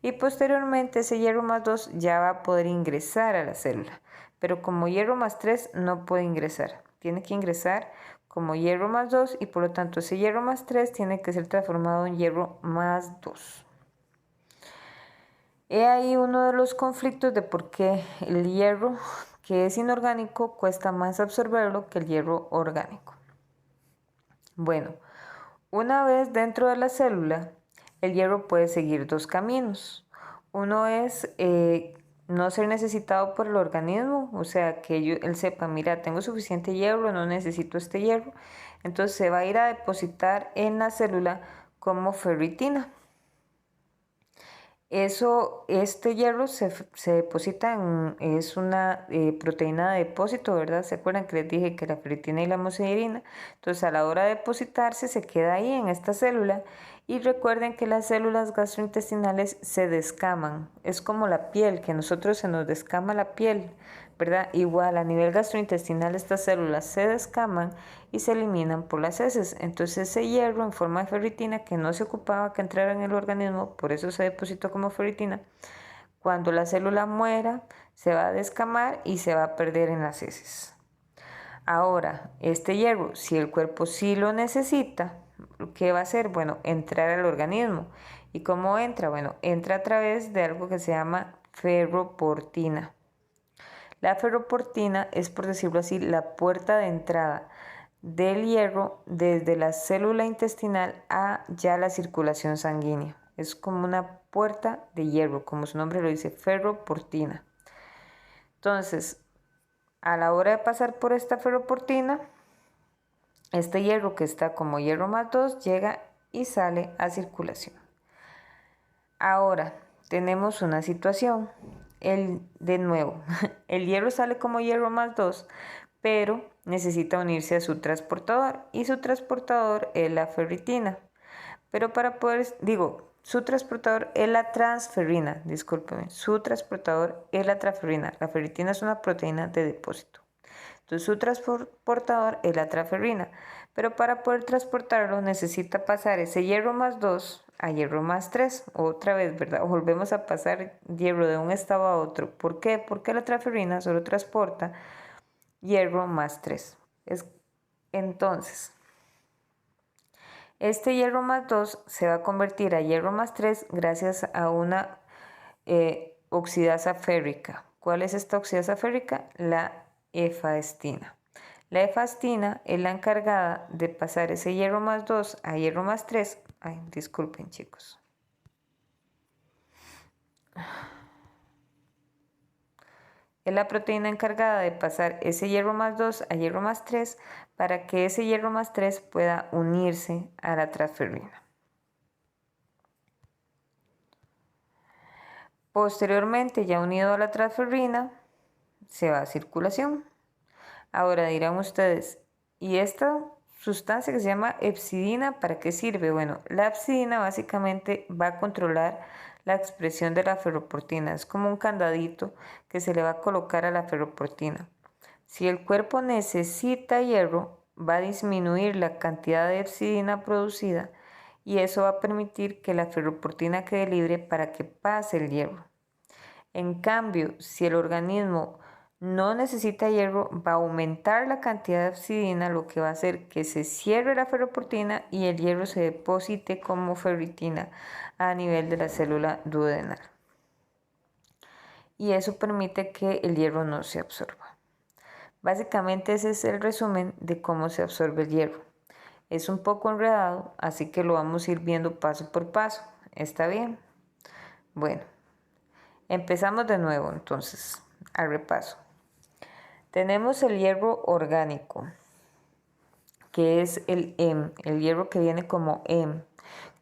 Y posteriormente ese hierro más 2 ya va a poder ingresar a la célula. Pero como hierro más 3 no puede ingresar. Tiene que ingresar como hierro más 2 y por lo tanto ese hierro más 3 tiene que ser transformado en hierro más 2. He ahí uno de los conflictos de por qué el hierro que es inorgánico cuesta más absorberlo que el hierro orgánico. Bueno, una vez dentro de la célula, el hierro puede seguir dos caminos. Uno es no ser necesitado por el organismo, o sea, que él sepa, mira, tengo suficiente hierro, no necesito este hierro. Entonces se va a ir a depositar en la célula como ferritina. Este hierro se deposita es una proteína de depósito, ¿verdad? ¿Se acuerdan que les dije que la ferritina y la hemosiderina? Entonces, a la hora de depositarse, se queda ahí en esta célula. Y recuerden que las células gastrointestinales se descaman. Es como la piel, que a nosotros se nos descama la piel, ¿verdad? Igual a nivel gastrointestinal estas células se descaman y se eliminan por las heces. Entonces ese hierro en forma de ferritina que no se ocupaba que entrara en el organismo, por eso se depositó como ferritina, cuando la célula muera se va a descamar y se va a perder en las heces. Ahora, este hierro, si el cuerpo sí lo necesita, ¿qué va a hacer? Bueno, entrar al organismo. ¿Y cómo entra? Bueno, entra a través de algo que se llama ferroportina. La ferroportina es, por decirlo así, la puerta de entrada del hierro desde la célula intestinal a ya la circulación sanguínea. Es como una puerta de hierro, como su nombre lo dice, ferroportina. Entonces, a la hora de pasar por esta ferroportina, este hierro que está como hierro más 2 llega y sale a circulación. Ahora, tenemos una situación. De nuevo, el hierro sale como hierro más 2, pero necesita unirse a su transportador y su transportador es la ferritina. Pero para poder, su transportador es la transferrina, discúlpeme, su transportador es la transferrina. La ferritina es una proteína de depósito. Entonces su transportador es la transferrina, pero para poder transportarlo necesita pasar ese hierro más 2 a hierro más 3, otra vez, ¿verdad? Volvemos a pasar hierro de un estado a otro. ¿Por qué? Porque la transferrina solo transporta hierro más 3. Entonces, este hierro más 2 se va a convertir a hierro más 3 gracias a una oxidasa férrica. ¿Cuál es esta oxidasa férrica? La efaestina. La efaestina es la encargada de pasar ese hierro más 2 a hierro más 3. Ay, disculpen chicos. Es la proteína encargada de pasar ese hierro más 2 a hierro más 3 para que ese hierro más 3 pueda unirse a la transferrina. Posteriormente, ya unido a la transferrina, se va a circulación. Ahora dirán ustedes, ¿y esta sustancia que se llama hepcidina para qué sirve? Bueno, la hepcidina básicamente va a controlar la expresión de la ferroportina. Es como un candadito que se le va a colocar a la ferroportina. Si el cuerpo necesita hierro, va a disminuir la cantidad de hepcidina producida y eso va a permitir que la ferroportina quede libre para que pase el hierro. En cambio, si el organismo no necesita hierro, va a aumentar la cantidad de hepcidina, lo que va a hacer que se cierre la ferroportina y el hierro se deposite como ferritina a nivel de la célula duodenal. Y eso permite que el hierro no se absorba. Básicamente ese es el resumen de cómo se absorbe el hierro. Es un poco enredado, así que lo vamos a ir viendo paso por paso. ¿Está bien? Bueno, empezamos de nuevo entonces al repaso. Tenemos el hierro orgánico, que es el Hem, el hierro que viene como Hem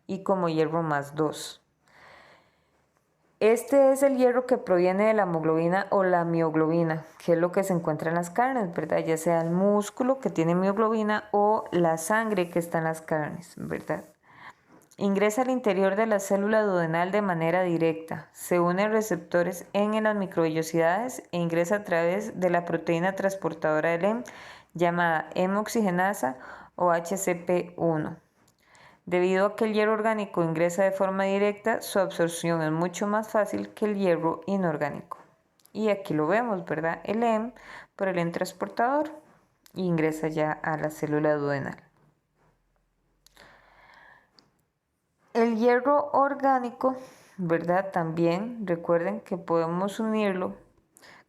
y como hierro más 2. Este es el hierro que proviene de la hemoglobina o la mioglobina, que es lo que se encuentra en las carnes, ¿verdad? Ya sea el músculo que tiene mioglobina o la sangre que está en las carnes, ¿verdad? Ingresa al interior de la célula duodenal de manera directa, se une a receptores en las microvellosidades e ingresa a través de la proteína transportadora del Hem llamada hemoxigenasa o HCP1. Debido a que el hierro orgánico ingresa de forma directa, su absorción es mucho más fácil que el hierro inorgánico. Y aquí lo vemos, ¿verdad? El Hem por el Hem transportador y ingresa ya a la célula duodenal. El hierro orgánico, ¿verdad? También recuerden que podemos unirlo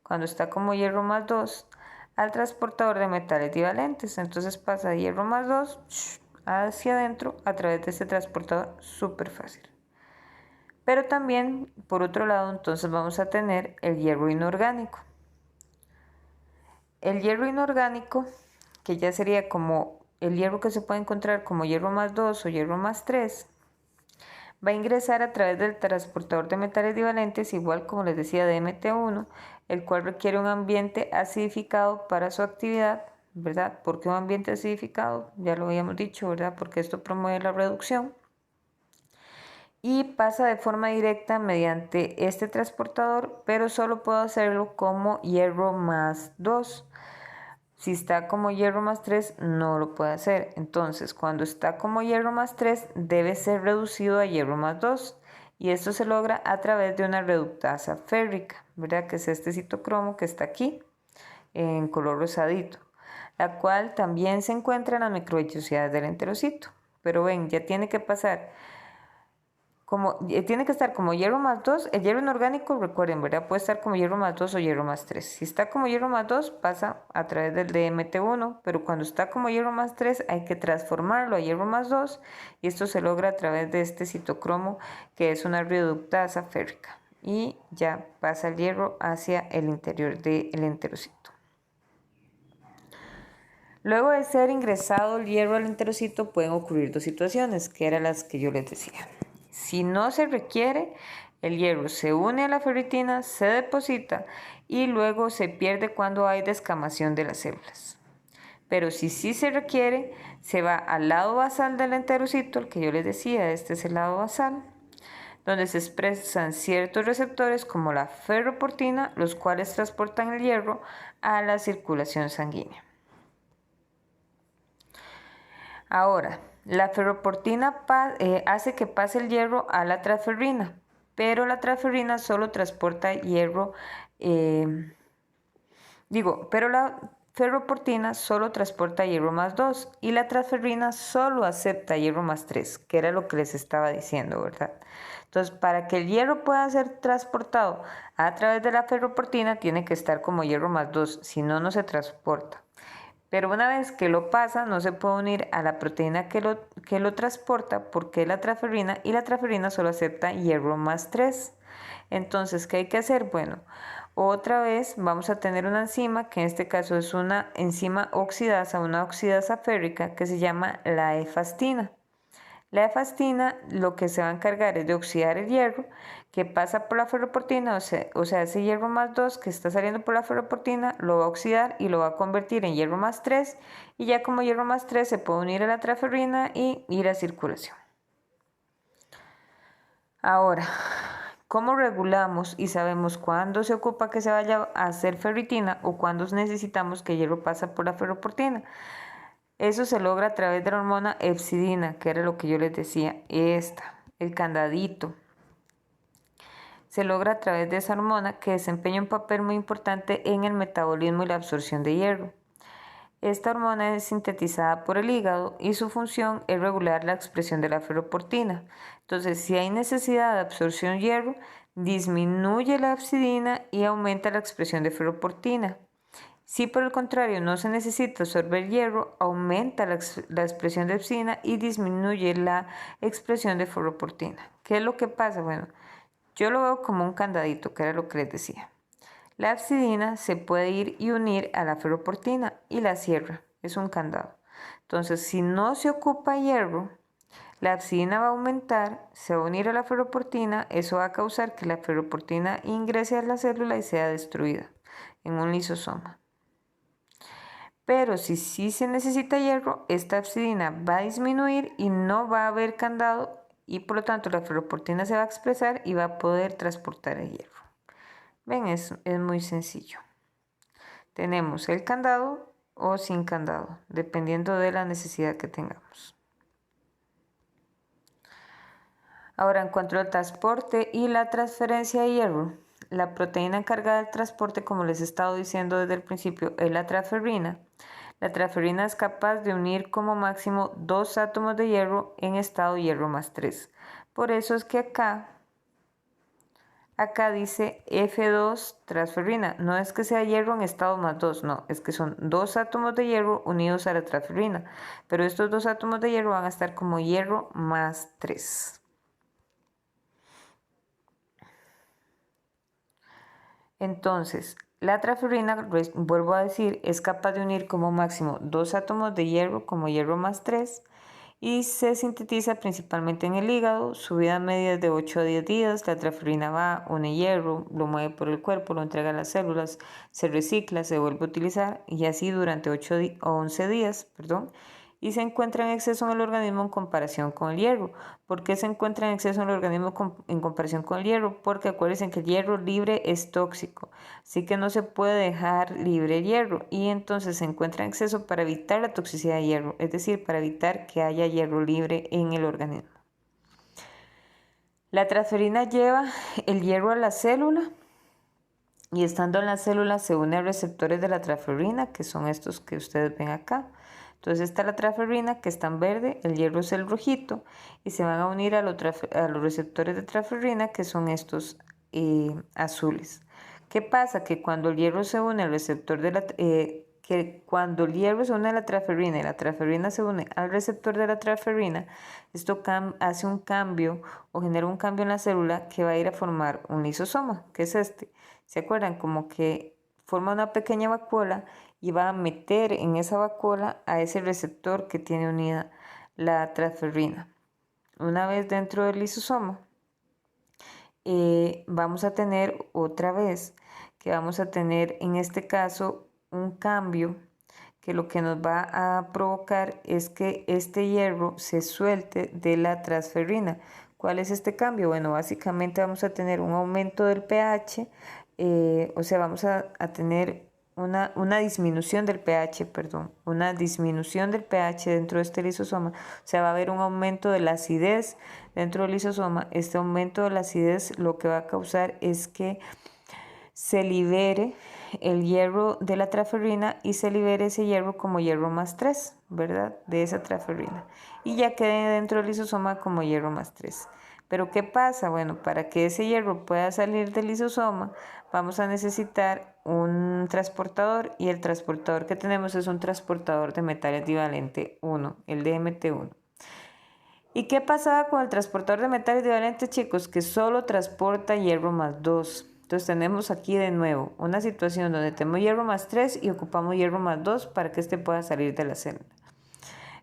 cuando está como hierro más 2 al transportador de metales divalentes. Entonces pasa de hierro más 2 hacia adentro a través de este transportador, súper fácil. Pero también, por otro lado, entonces vamos a tener el hierro inorgánico. El hierro inorgánico, que ya sería como el hierro que se puede encontrar como hierro más 2 o hierro más 3, va a ingresar a través del transportador de metales divalentes, igual como les decía de MT1, el cual requiere un ambiente acidificado para su actividad, ¿verdad? ¿Por qué un ambiente acidificado? Ya lo habíamos dicho, ¿verdad? Porque esto promueve la reducción. Y pasa de forma directa mediante este transportador, pero solo puedo hacerlo como hierro más 2. Si está como hierro más 3, no lo puede hacer. Entonces, cuando está como hierro más 3, debe ser reducido a hierro más 2. Y esto se logra a través de una reductasa férrica, ¿verdad? Que es este citocromo que está aquí, en color rosadito, la cual también se encuentra en las microvellosidades del enterocito. Pero ven, ya tiene que pasar tiene que estar como hierro más 2, el hierro inorgánico, recuerden, ¿verdad? Puede estar como hierro más 2 o hierro más 3. Si está como hierro más 2, pasa a través del DMT1, pero cuando está como hierro más 3, hay que transformarlo a hierro más 2, y esto se logra a través de este citocromo, que es una reductasa férrica, y ya pasa el hierro hacia el interior del enterocito. Luego de ser ingresado el hierro al enterocito, pueden ocurrir dos situaciones, que eran las que yo les decía. Si no se requiere, el hierro se une a la ferritina, se deposita y luego se pierde cuando hay descamación de las células. Pero si sí se requiere, se va al lado basal del enterocito, el que yo les decía, este es el lado basal, donde se expresan ciertos receptores como la ferroportina, los cuales transportan el hierro a la circulación sanguínea. Ahora, la ferroportina hace que pase el hierro a la transferrina, pero la transferrina solo transporta hierro, pero la ferroportina solo transporta hierro más 2 y la transferrina solo acepta hierro más 3, que era lo que les estaba diciendo, ¿verdad? Entonces, para que el hierro pueda ser transportado a través de la ferroportina, tiene que estar como hierro más 2, si no, no se transporta. Pero una vez que lo pasa, no se puede unir a la proteína que lo transporta porque es la transferrina y la transferrina solo acepta hierro más 3. Entonces, ¿qué hay que hacer? Bueno, otra vez vamos a tener una enzima, que en este caso es una enzima oxidasa, una oxidasa férrica que se llama la efastina. La efastina lo que se va a encargar es de oxidar el hierro que pasa por la ferroportina, o sea, ese hierro más 2 que está saliendo por la ferroportina lo va a oxidar y lo va a convertir en hierro más 3 y ya como hierro más 3 se puede unir a la transferrina y ir a circulación. Ahora, ¿cómo regulamos y sabemos cuándo se ocupa que se vaya a hacer ferritina o cuándo necesitamos que el hierro pase por la ferroportina? Eso se logra a través de la hormona epsidina, que era lo que yo les decía, el candadito. Se logra a través de esa hormona que desempeña un papel muy importante en el metabolismo y la absorción de hierro. Esta hormona es sintetizada por el hígado y su función es regular la expresión de la ferroportina. Entonces, si hay necesidad de absorción de hierro, disminuye la epsidina y aumenta la expresión de ferroportina. Si por el contrario no se necesita absorber hierro, aumenta la expresión de epsidina y disminuye la expresión de ferroportina. ¿Qué es lo que pasa? Bueno, yo lo veo como un candadito, que era lo que les decía. La epsidina se puede ir y unir a la ferroportina y la cierra, es un candado. Entonces, si no se ocupa hierro, la epsidina va a aumentar, se va a unir a la ferroportina, eso va a causar que la ferroportina ingrese a la célula y sea destruida en un lisosoma. Pero si sí se necesita hierro, esta epsidina va a disminuir y no va a haber candado y por lo tanto la ferroportina se va a expresar y va a poder transportar el hierro. Ven, es muy sencillo. Tenemos el candado o sin candado, dependiendo de la necesidad que tengamos. Ahora, en cuanto al transporte y la transferencia de hierro, la proteína encargada del transporte, como les he estado diciendo desde el principio, es la transferrina. La transferrina es capaz de unir como máximo 2 átomos de hierro en estado hierro más 3. Por eso es que acá dice F2 transferrina. No es que sea hierro en estado más 2, no, es que son 2 átomos de hierro unidos a la transferrina. Pero estos 2 átomos de hierro van a estar como hierro más 3. Entonces, la transferrina, vuelvo a decir, es capaz de unir como máximo 2 átomos de hierro como hierro más 3 y se sintetiza principalmente en el hígado. Su vida media es de 8 a 10 días. La transferrina va, une hierro, lo mueve por el cuerpo, lo entrega a las células, se recicla, se vuelve a utilizar y así durante 8 o 11 días, y se encuentra en exceso en el organismo en comparación con el hierro. ¿Por qué se encuentra en exceso en el organismo en comparación con el hierro? Porque acuérdense que el hierro libre es tóxico, así que no se puede dejar libre el hierro y entonces se encuentra en exceso para evitar la toxicidad de hierro, es decir, para evitar que haya hierro libre en el organismo. La transferina lleva el hierro a la célula y estando en la célula se une a receptores de la transferina, que son estos que ustedes ven acá. Entonces está la transferina que está en verde, el hierro es el rojito y se van a unir a los receptores de transferina que son estos azules. ¿Qué pasa? Que cuando el hierro se une al receptor de cuando el hierro se une a la transferina y la transferina se une al receptor de la transferina, esto hace un cambio o genera un cambio en la célula que va a ir a formar un lisosoma, que es este. ¿Se acuerdan? Como que forma una pequeña vacuola y va a meter en esa vacuola a ese receptor que tiene unida la transferrina. Una vez dentro del lisosoma, vamos a tener otra vez que vamos a tener en este caso un cambio que lo que nos va a provocar es que este hierro se suelte de la transferrina. ¿Cuál es este cambio? Bueno, básicamente vamos a tener un aumento del pH, o sea, vamos a tener una disminución del pH, una disminución del pH dentro de este lisosoma. O sea, va a haber un aumento de la acidez dentro del lisosoma. Este aumento de la acidez lo que va a causar es que se libere el hierro de la transferrina y se libere ese hierro como hierro más 3, ¿verdad? De esa transferrina. Y ya quede dentro del lisosoma como hierro más 3. Pero ¿qué pasa? Bueno, para que ese hierro pueda salir del lisosoma, vamos a necesitar un transportador y el transportador que tenemos es un transportador de metales divalente 1, el DMT1. ¿Y qué pasaba con el transportador de metales divalentes, chicos? Que solo transporta hierro más 2. Entonces tenemos aquí de nuevo una situación donde tenemos hierro más 3 y ocupamos hierro más 2 para que este pueda salir de la célula.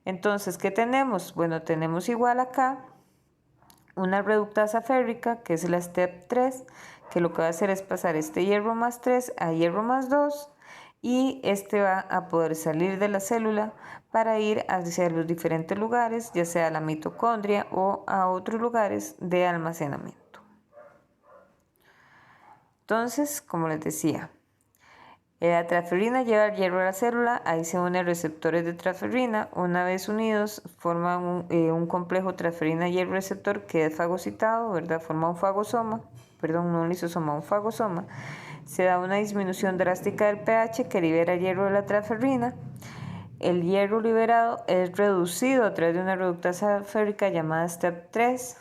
Entonces, ¿qué tenemos? Bueno, tenemos igual acá una reductasa férrica, que es la step 3, que lo que va a hacer es pasar este hierro más 3 a hierro más 2 y este va a poder salir de la célula para ir hacia los diferentes lugares, ya sea a la mitocondria o a otros lugares de almacenamiento. Entonces, como les decía, la transferrina lleva el hierro a la célula, ahí se unen receptores de transferrina, una vez unidos forman un complejo transferina-hierro receptor que es fagocitado, ¿verdad? Forma un fagosoma, perdón, no un lisosoma, un fagosoma. Se da una disminución drástica del pH que libera hierro de la transferrina. El hierro liberado es reducido a través de una reductasa férrica llamada step 3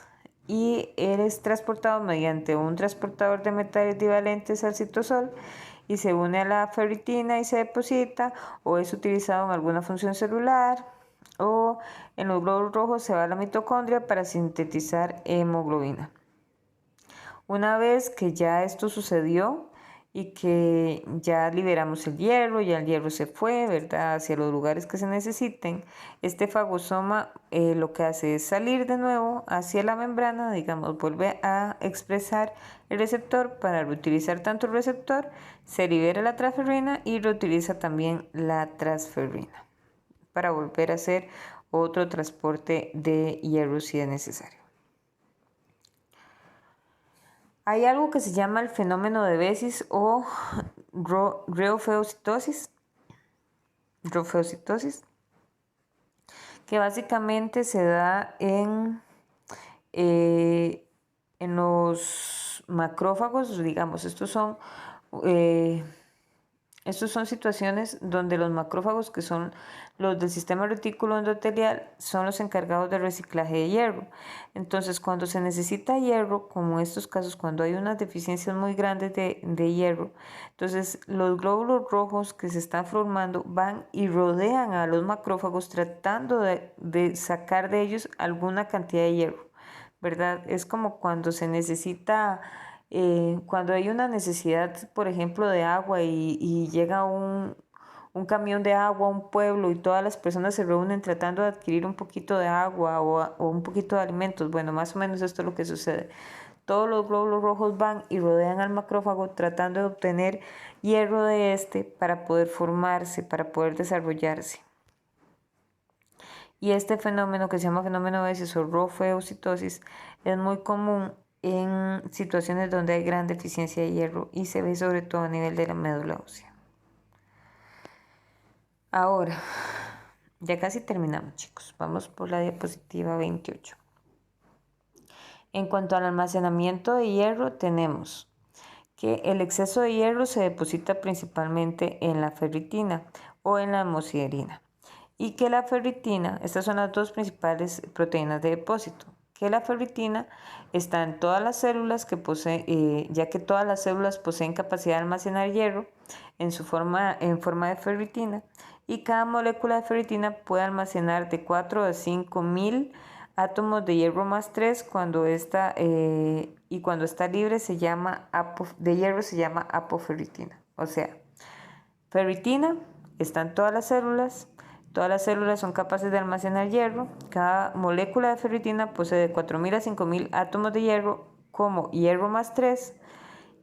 y es transportado mediante un transportador de metales divalentes al citosol y se une a la ferritina y se deposita o es utilizado en alguna función celular o en los glóbulos rojos se va a la mitocondria para sintetizar hemoglobina. Una vez que ya esto sucedió y que ya liberamos el hierro, ya el hierro se fue, ¿verdad?, hacia los lugares que se necesiten, este fagosoma lo que hace es salir de nuevo hacia la membrana, digamos, vuelve a expresar el receptor para reutilizar tanto el receptor, se libera la transferrina y reutiliza también la transferrina para volver a hacer otro transporte de hierro si es necesario. Hay algo que se llama el fenómeno de Bessy o reofeocitosis, que básicamente se da en los macrófagos, digamos, estos son situaciones donde los macrófagos, que son los del sistema retículo endotelial, son los encargados del reciclaje de hierro. Entonces, cuando se necesita hierro, como en estos casos, cuando hay unas deficiencias muy grandes de hierro, entonces los glóbulos rojos que se están formando van y rodean a los macrófagos tratando de sacar de ellos alguna cantidad de hierro, ¿verdad? Es como cuando se necesita... cuando hay una necesidad, por ejemplo, de agua y llega un un camión de agua a un pueblo y todas las personas se reúnen tratando de adquirir un poquito de agua o un poquito de alimentos. Bueno, más o menos esto es lo que sucede. Todos los glóbulos rojos van y rodean al macrófago tratando de obtener hierro de este para poder formarse, para poder desarrollarse. Y este fenómeno que se llama fenómeno Besius o rofeocitosis es muy común en situaciones donde hay gran deficiencia de hierro y se ve sobre todo a nivel de la médula ósea. Ahora, ya casi terminamos, chicos. Vamos por la diapositiva 28. En cuanto al almacenamiento de hierro, tenemos que el exceso de hierro se deposita principalmente en la ferritina o en la hemosiderina. Y que la ferritina, estas son las dos principales proteínas de depósito, que la ferritina está en todas las células que ya que todas las células poseen capacidad de almacenar hierro en forma de ferritina, y cada molécula de ferritina puede almacenar de 4 a 5 mil átomos de hierro más 3 cuando está libre de hierro se llama apoferritina. O sea, ferritina está en todas las células son capaces de almacenar hierro. Cada molécula de ferritina posee de 4.000 a 5.000 átomos de hierro como hierro más 3.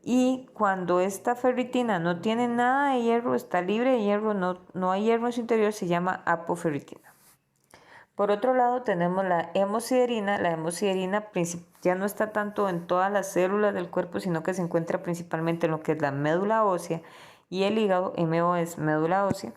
Y cuando esta ferritina no tiene nada de hierro, está libre de hierro, no hay hierro en su interior, se llama apoferritina. Por otro lado tenemos la hemosiderina. La hemosiderina ya no está tanto en todas las células del cuerpo, sino que se encuentra principalmente en lo que es la médula ósea y el hígado. MO es médula ósea.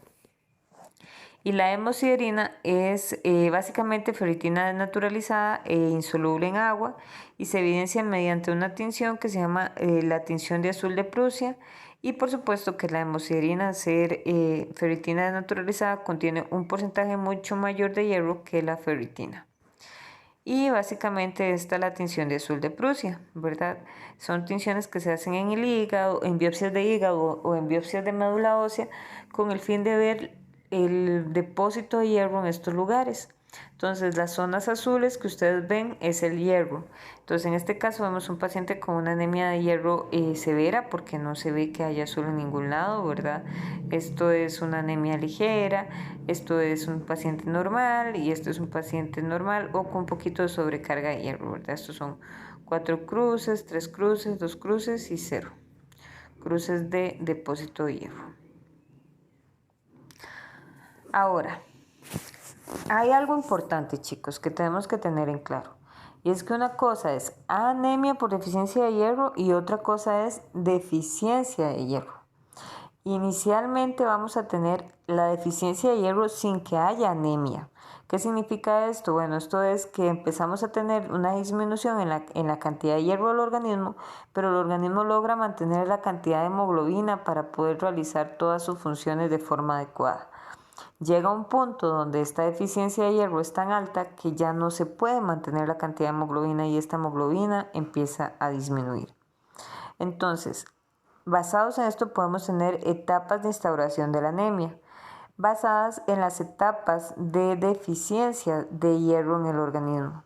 Y la hemosiderina es básicamente ferritina desnaturalizada e insoluble en agua y se evidencia mediante una tinción que se llama la tinción de azul de Prusia. Y por supuesto que la hemosiderina, ser ferritina desnaturalizada, contiene un porcentaje mucho mayor de hierro que la ferritina. Y básicamente esta es la tinción de azul de Prusia, ¿verdad? Son tinciones que se hacen en el hígado, en biopsias de hígado o en biopsias de médula ósea con el fin de ver el depósito de hierro en estos lugares. Entonces las zonas azules que ustedes ven es el hierro. Entonces en este caso vemos un paciente con una anemia de hierro severa porque no se ve que haya azul en ningún lado, ¿verdad? Esto es una anemia ligera, esto es un paciente normal y esto es un paciente normal o con un poquito de sobrecarga de hierro, ¿verdad? Estos son 4 cruces, 3 cruces, 2 cruces y 0 cruces de depósito de hierro. Ahora, hay algo importante, chicos, que tenemos que tener en claro. Y es que una cosa es anemia por deficiencia de hierro y otra cosa es deficiencia de hierro. Inicialmente vamos a tener la deficiencia de hierro sin que haya anemia. ¿Qué significa esto? Bueno, esto es que empezamos a tener una disminución en la cantidad de hierro del organismo, pero el organismo logra mantener la cantidad de hemoglobina para poder realizar todas sus funciones de forma adecuada. Llega un punto donde esta deficiencia de hierro es tan alta que ya no se puede mantener la cantidad de hemoglobina y esta hemoglobina empieza a disminuir. Entonces, basados en esto podemos tener etapas de instauración de la anemia, basadas en las etapas de deficiencia de hierro en el organismo.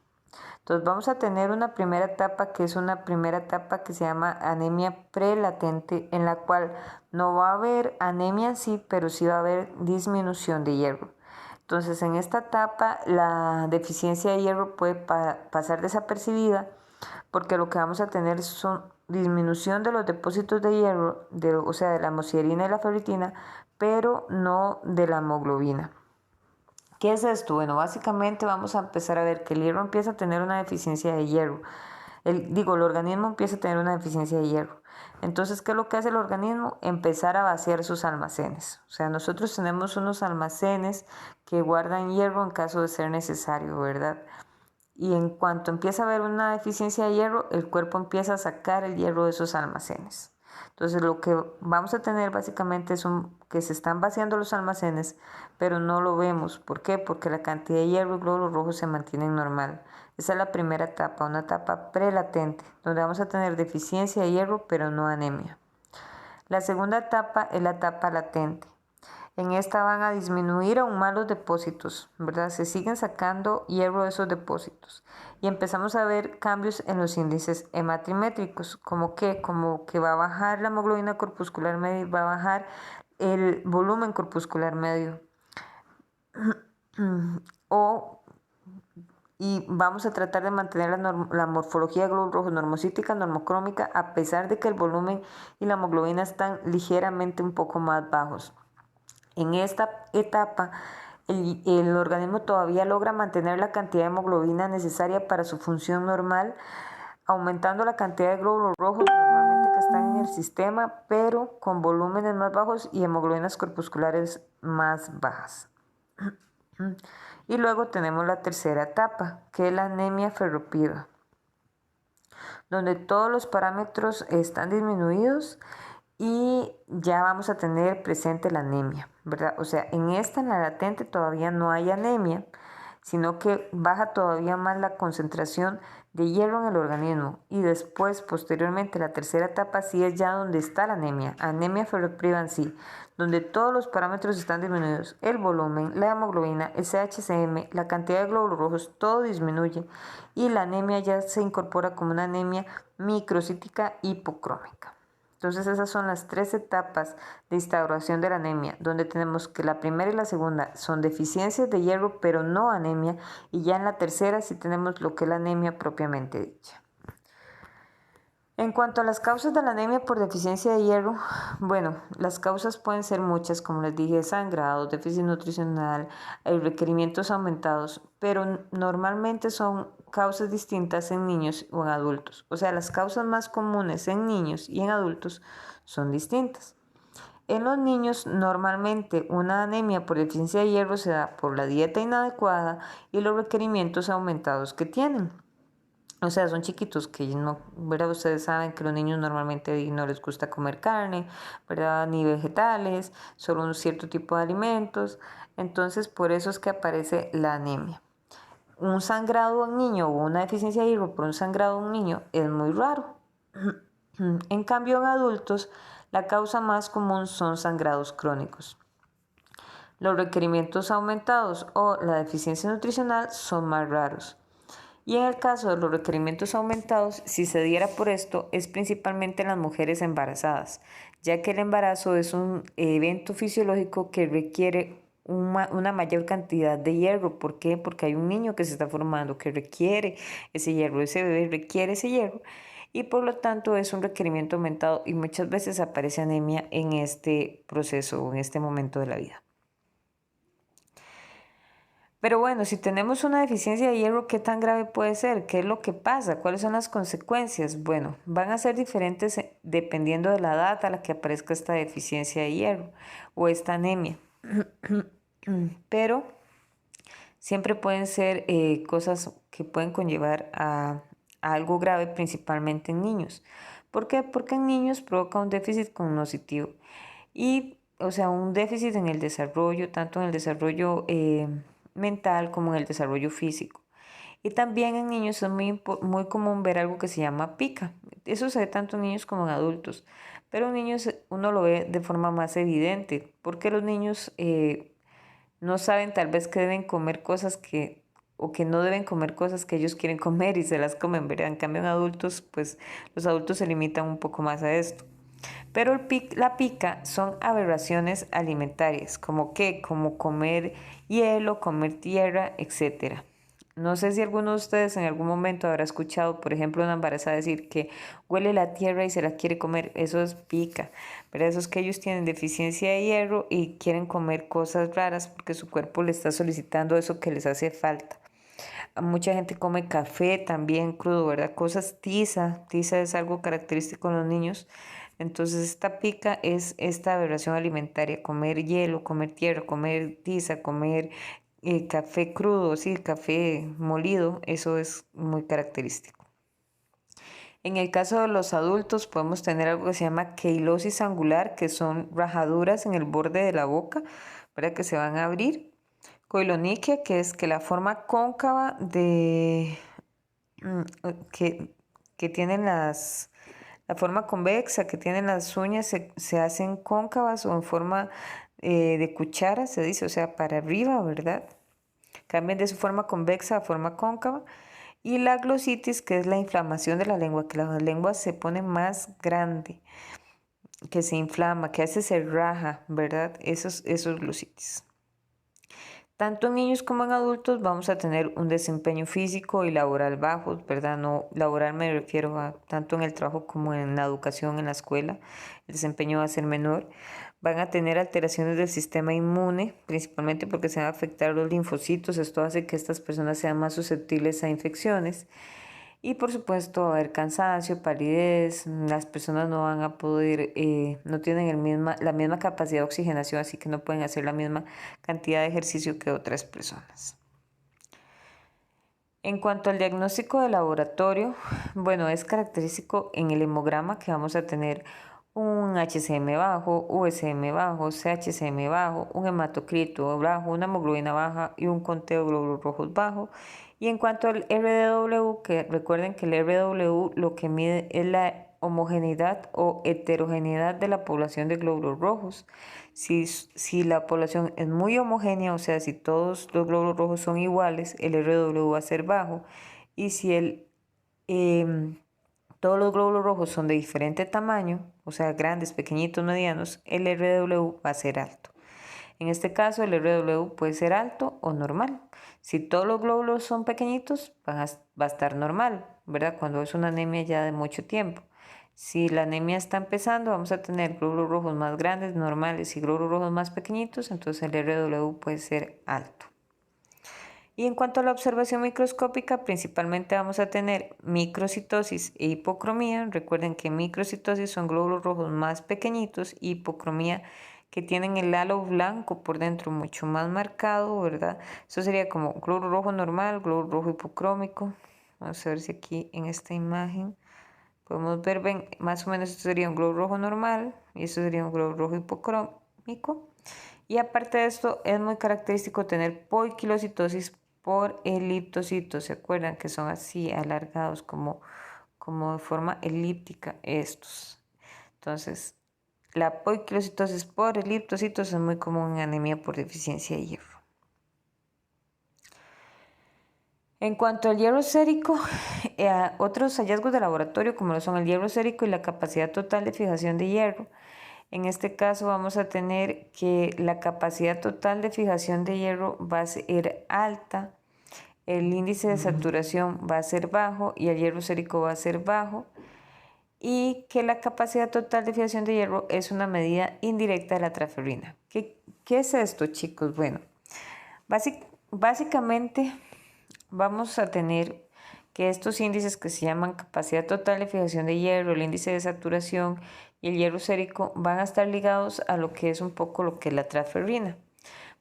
Entonces vamos a tener una primera etapa que es una primera etapa que se llama anemia prelatente, en la cual no va a haber anemia en sí, pero sí va a haber disminución de hierro. Entonces en esta etapa la deficiencia de hierro puede pasar desapercibida porque lo que vamos a tener son disminución de los depósitos de hierro, o sea, de la hemosiderina y la ferritina, pero no de la hemoglobina. ¿Qué es esto? Bueno, básicamente vamos a empezar a ver que el hierro empieza a tener una deficiencia de hierro. El organismo empieza a tener una deficiencia de hierro. Entonces, ¿qué es lo que hace el organismo? Empezar a vaciar sus almacenes. O sea, nosotros tenemos unos almacenes que guardan hierro en caso de ser necesario, ¿verdad? Y en cuanto empieza a haber una deficiencia de hierro, el cuerpo empieza a sacar el hierro de esos almacenes. Entonces lo que vamos a tener básicamente es que se están vaciando los almacenes, pero no lo vemos. ¿Por qué? Porque la cantidad de hierro y glóbulos rojos se mantienen normal. Esa es la primera etapa, una etapa prelatente, donde vamos a tener deficiencia de hierro, pero no anemia. La segunda etapa es la etapa latente. En esta van a disminuir aún más los depósitos, ¿verdad? Se siguen sacando hierro de esos depósitos y empezamos a ver cambios en los índices hematrimétricos, como que va a bajar la hemoglobina corpuscular media, va a bajar el volumen corpuscular medio. Y vamos a tratar de mantener la morfología de glóbulos rojos normocítica, normocrómica, a pesar de que el volumen y la hemoglobina están ligeramente un poco más bajos. En esta etapa, el organismo todavía logra mantener la cantidad de hemoglobina necesaria para su función normal, aumentando la cantidad de glóbulos rojos normalmente que están en el sistema, pero con volúmenes más bajos y hemoglobinas corpusculares más bajas. Y luego tenemos la tercera etapa, que es la anemia ferropriva, donde todos los parámetros están disminuidos y ya vamos a tener presente la anemia, ¿verdad? O sea, en la latente todavía no hay anemia, sino que baja todavía más la concentración de hierro en el organismo. Y después, posteriormente, la tercera etapa sí es ya donde está la anemia ferropriva en sí, donde todos los parámetros están disminuidos, el volumen, la hemoglobina, el CHCM, la cantidad de glóbulos rojos, todo disminuye y la anemia ya se incorpora como una anemia microcítica hipocrómica. Entonces esas son las tres etapas de instauración de la anemia, donde tenemos que la primera y la segunda son deficiencias de hierro, pero no anemia, y ya en la tercera sí tenemos lo que es la anemia propiamente dicha. En cuanto a las causas de la anemia por deficiencia de hierro, bueno, las causas pueden ser muchas, como les dije, sangrado, déficit nutricional, requerimientos aumentados, pero normalmente son causas distintas en niños o en adultos. O sea, las causas más comunes en niños y en adultos son distintas. En los niños, normalmente una anemia por deficiencia de hierro se da por la dieta inadecuada y los requerimientos aumentados que tienen. O sea, son chiquitos que no, ¿verdad? Ustedes saben que los niños normalmente no les gusta comer carne, ¿verdad? Ni vegetales, solo un cierto tipo de alimentos. Entonces, por eso es que aparece la anemia. Un sangrado en un niño o una deficiencia de hierro por un sangrado en un niño es muy raro. En cambio, en adultos, la causa más común son sangrados crónicos. Los requerimientos aumentados o la deficiencia nutricional son más raros. Y en el caso de los requerimientos aumentados, si se diera por esto, es principalmente en las mujeres embarazadas, ya que el embarazo es un evento fisiológico que requiere una mayor cantidad de hierro. ¿Por qué? Porque hay un niño que se está formando que requiere ese hierro, ese bebé requiere ese hierro y por lo tanto es un requerimiento aumentado y muchas veces aparece anemia en este proceso o en este momento de la vida. Pero bueno, si tenemos una deficiencia de hierro, ¿qué tan grave puede ser? ¿Qué es lo que pasa? ¿Cuáles son las consecuencias? Bueno, van a ser diferentes dependiendo de la edad a la que aparezca esta deficiencia de hierro o esta anemia. Pero siempre pueden ser cosas que pueden conllevar a algo grave, principalmente en niños. ¿Por qué? Porque en niños provoca un déficit cognitivo y, o sea, un déficit en el desarrollo, tanto en el desarrollo mental como en el desarrollo físico. Y también en niños es muy común ver algo que se llama pica. Eso se ve tanto en niños como en adultos, pero en niños uno lo ve de forma más evidente, porque los niños no saben tal vez que deben comer cosas o que no deben comer cosas que ellos quieren comer y se las comen, ¿verdad? En cambio en adultos, pues los adultos se limitan un poco más a esto. Pero la pica son aberraciones alimentarias, como comer hielo, comer tierra, etc. No sé si alguno de ustedes en algún momento habrá escuchado, por ejemplo, una embarazada decir que huele la tierra y se la quiere comer. Eso es pica, pero eso es que ellos tienen deficiencia de hierro y quieren comer cosas raras porque su cuerpo le está solicitando eso que les hace falta. Mucha gente come café también crudo, ¿verdad? Cosas tiza es algo característico en los niños. Entonces esta pica es esta aberración alimentaria, comer hielo, comer tierra, comer tiza, comer café crudo, sí, café molido, eso es muy característico. En el caso de los adultos podemos tener algo que se llama queilosis angular, que son rajaduras en el borde de la boca, ¿verdad? Que se van a abrir. Coiloniquia, que es que la forma cóncava que tienen la forma convexa que tienen las uñas se hacen cóncavas o en forma de cuchara, se dice, o sea, para arriba, ¿verdad? Cambian de su forma convexa a forma cóncava. Y la glositis, que es la inflamación de la lengua, que la lengua se pone más grande. que se inflama, que a veces se raja, ¿verdad? Esos glúcidos. Tanto en niños como en adultos vamos a tener un desempeño físico y laboral bajo, ¿verdad? No laboral me refiero a tanto en el trabajo como en la educación, en la escuela, el desempeño va a ser menor. Van a tener alteraciones del sistema inmune, principalmente porque se van a afectar los linfocitos. Esto hace que estas personas sean más susceptibles a infecciones. Y por supuesto va a haber cansancio, palidez, las personas no van a poder, no tienen la misma capacidad de oxigenación, así que no pueden hacer la misma cantidad de ejercicio que otras personas. En cuanto al diagnóstico de laboratorio, bueno, es característico en el hemograma que vamos a tener un HCM bajo, USM bajo, CHCM bajo, un hematocrito bajo, una hemoglobina baja y un conteo de glóbulos rojos bajo. Y en cuanto al RDW, que recuerden que el RDW lo que mide es la homogeneidad o heterogeneidad de la población de glóbulos rojos. Si la población es muy homogénea, o sea, si todos los glóbulos rojos son iguales, el RW va a ser bajo. Y si todos los glóbulos rojos son de diferente tamaño, o sea, grandes, pequeñitos, medianos, el RW va a ser alto. En este caso, el RW puede ser alto o normal. Si todos los glóbulos son pequeñitos, va a estar normal, ¿verdad? Cuando es una anemia ya de mucho tiempo. Si la anemia está empezando, vamos a tener glóbulos rojos más grandes, normales, y glóbulos rojos más pequeñitos, entonces el RW puede ser alto. Y en cuanto a la observación microscópica, principalmente vamos a tener microcitosis e hipocromía. Recuerden que microcitosis son glóbulos rojos más pequeñitos y hipocromía que tienen el halo blanco por dentro mucho más marcado, ¿verdad? Eso sería como glóbulo rojo normal, glóbulo rojo hipocrómico. Vamos a ver si aquí en esta imagen podemos ver, ven, más o menos esto sería un glóbulo rojo normal y esto sería un glóbulo rojo hipocrómico. Y aparte de esto, es muy característico tener poiquilocitosis por eliptocitos. ¿Se acuerdan que son así alargados como de forma elíptica estos? Entonces, la poiquilocitosis por eliptocitos es muy común en anemia por deficiencia de hierro. En cuanto al hierro sérico, otros hallazgos de laboratorio como lo son el hierro sérico y la capacidad total de fijación de hierro. En este caso vamos a tener que la capacidad total de fijación de hierro va a ser alta, el índice de saturación va a ser bajo y el hierro sérico va a ser bajo, y que la capacidad total de fijación de hierro es una medida indirecta de la transferrina. ¿Qué es esto, chicos? Bueno, básicamente vamos a tener que estos índices que se llaman capacidad total de fijación de hierro, el índice de saturación y el hierro sérico van a estar ligados a lo que es un poco lo que es la transferrina.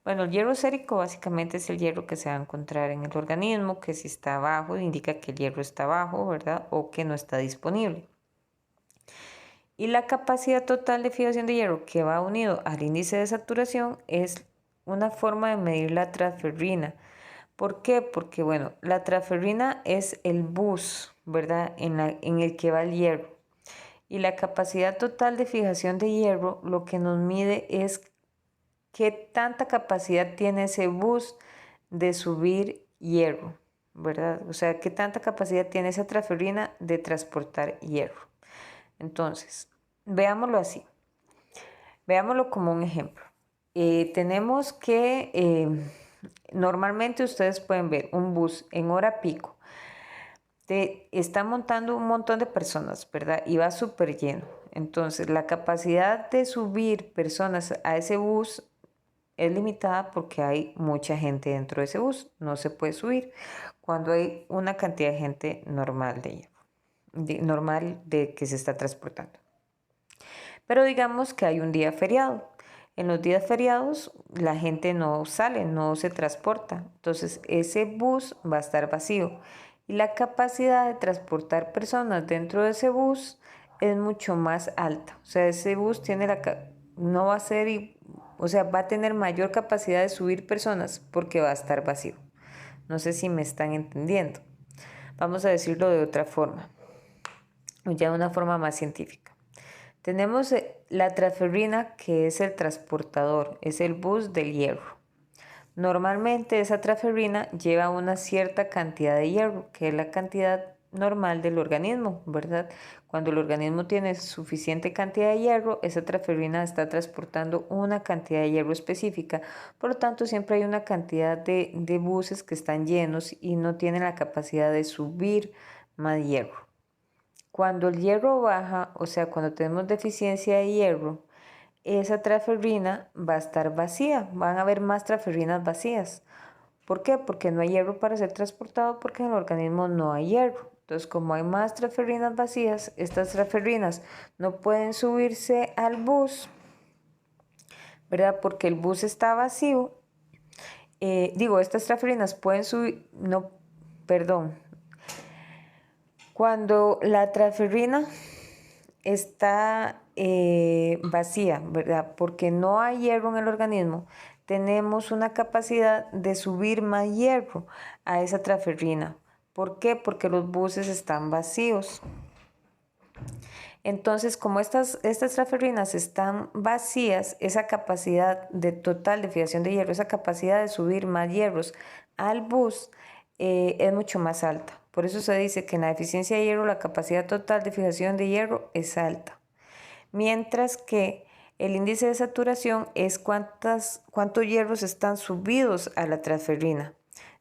Bueno, el hierro sérico básicamente es el hierro que se va a encontrar en el organismo, que si está bajo indica que el hierro está bajo, ¿verdad? O que no está disponible. Y la capacidad total de fijación de hierro que va unido al índice de saturación es una forma de medir la transferrina. ¿Por qué? Porque, bueno, la transferrina es el bus, ¿verdad? En el que va el hierro. Y la capacidad total de fijación de hierro lo que nos mide es qué tanta capacidad tiene ese bus de subir hierro, ¿verdad? O sea, qué tanta capacidad tiene esa transferrina de transportar hierro. Entonces, veámoslo así. Veámoslo como un ejemplo. Tenemos que normalmente ustedes pueden ver un bus en hora pico. Está montando un montón de personas, ¿verdad? Y va súper lleno. Entonces, la capacidad de subir personas a ese bus es limitada porque hay mucha gente dentro de ese bus. No se puede subir cuando hay una cantidad de gente normal de que se está transportando. Pero digamos que hay un día feriado. En los días feriados la gente no sale, no se transporta. Entonces ese bus va a estar vacío. Y la capacidad de transportar personas dentro de ese bus es mucho más alta. O sea, ese bus no va a ser, o sea, va a tener mayor capacidad de subir personas porque va a estar vacío. No sé si me están entendiendo. Vamos a decirlo de otra forma, ya de una forma más científica. Tenemos la transferrina, que es el transportador, es el bus del hierro. Normalmente esa transferrina lleva una cierta cantidad de hierro, que es la cantidad normal del organismo, ¿verdad? Cuando el organismo tiene suficiente cantidad de hierro, esa transferrina está transportando una cantidad de hierro específica. Por lo tanto, siempre hay una cantidad de buses que están llenos y no tienen la capacidad de subir más hierro. Cuando el hierro baja, o sea, cuando tenemos deficiencia de hierro, esa transferrina va a estar vacía, van a haber más transferrinas vacías. ¿Por qué? Porque no hay hierro para ser transportado, porque en el organismo no hay hierro. Entonces, como hay más transferrinas vacías, estas transferrinas no pueden subirse al bus, ¿verdad? Porque el bus está vacío. Estas transferrinas pueden subir, no, perdón. Cuando la transferrina está vacía, ¿verdad? Porque no hay hierro en el organismo, tenemos una capacidad de subir más hierro a esa transferrina. ¿Por qué? Porque los buses están vacíos. Entonces, como estas transferrinas están vacías, esa capacidad de total de fijación de hierro, esa capacidad de subir más hierros al bus es mucho más alta. Por eso se dice que en la deficiencia de hierro la capacidad total de fijación de hierro es alta. Mientras que el índice de saturación es cuántos hierros están subidos a la transferrina.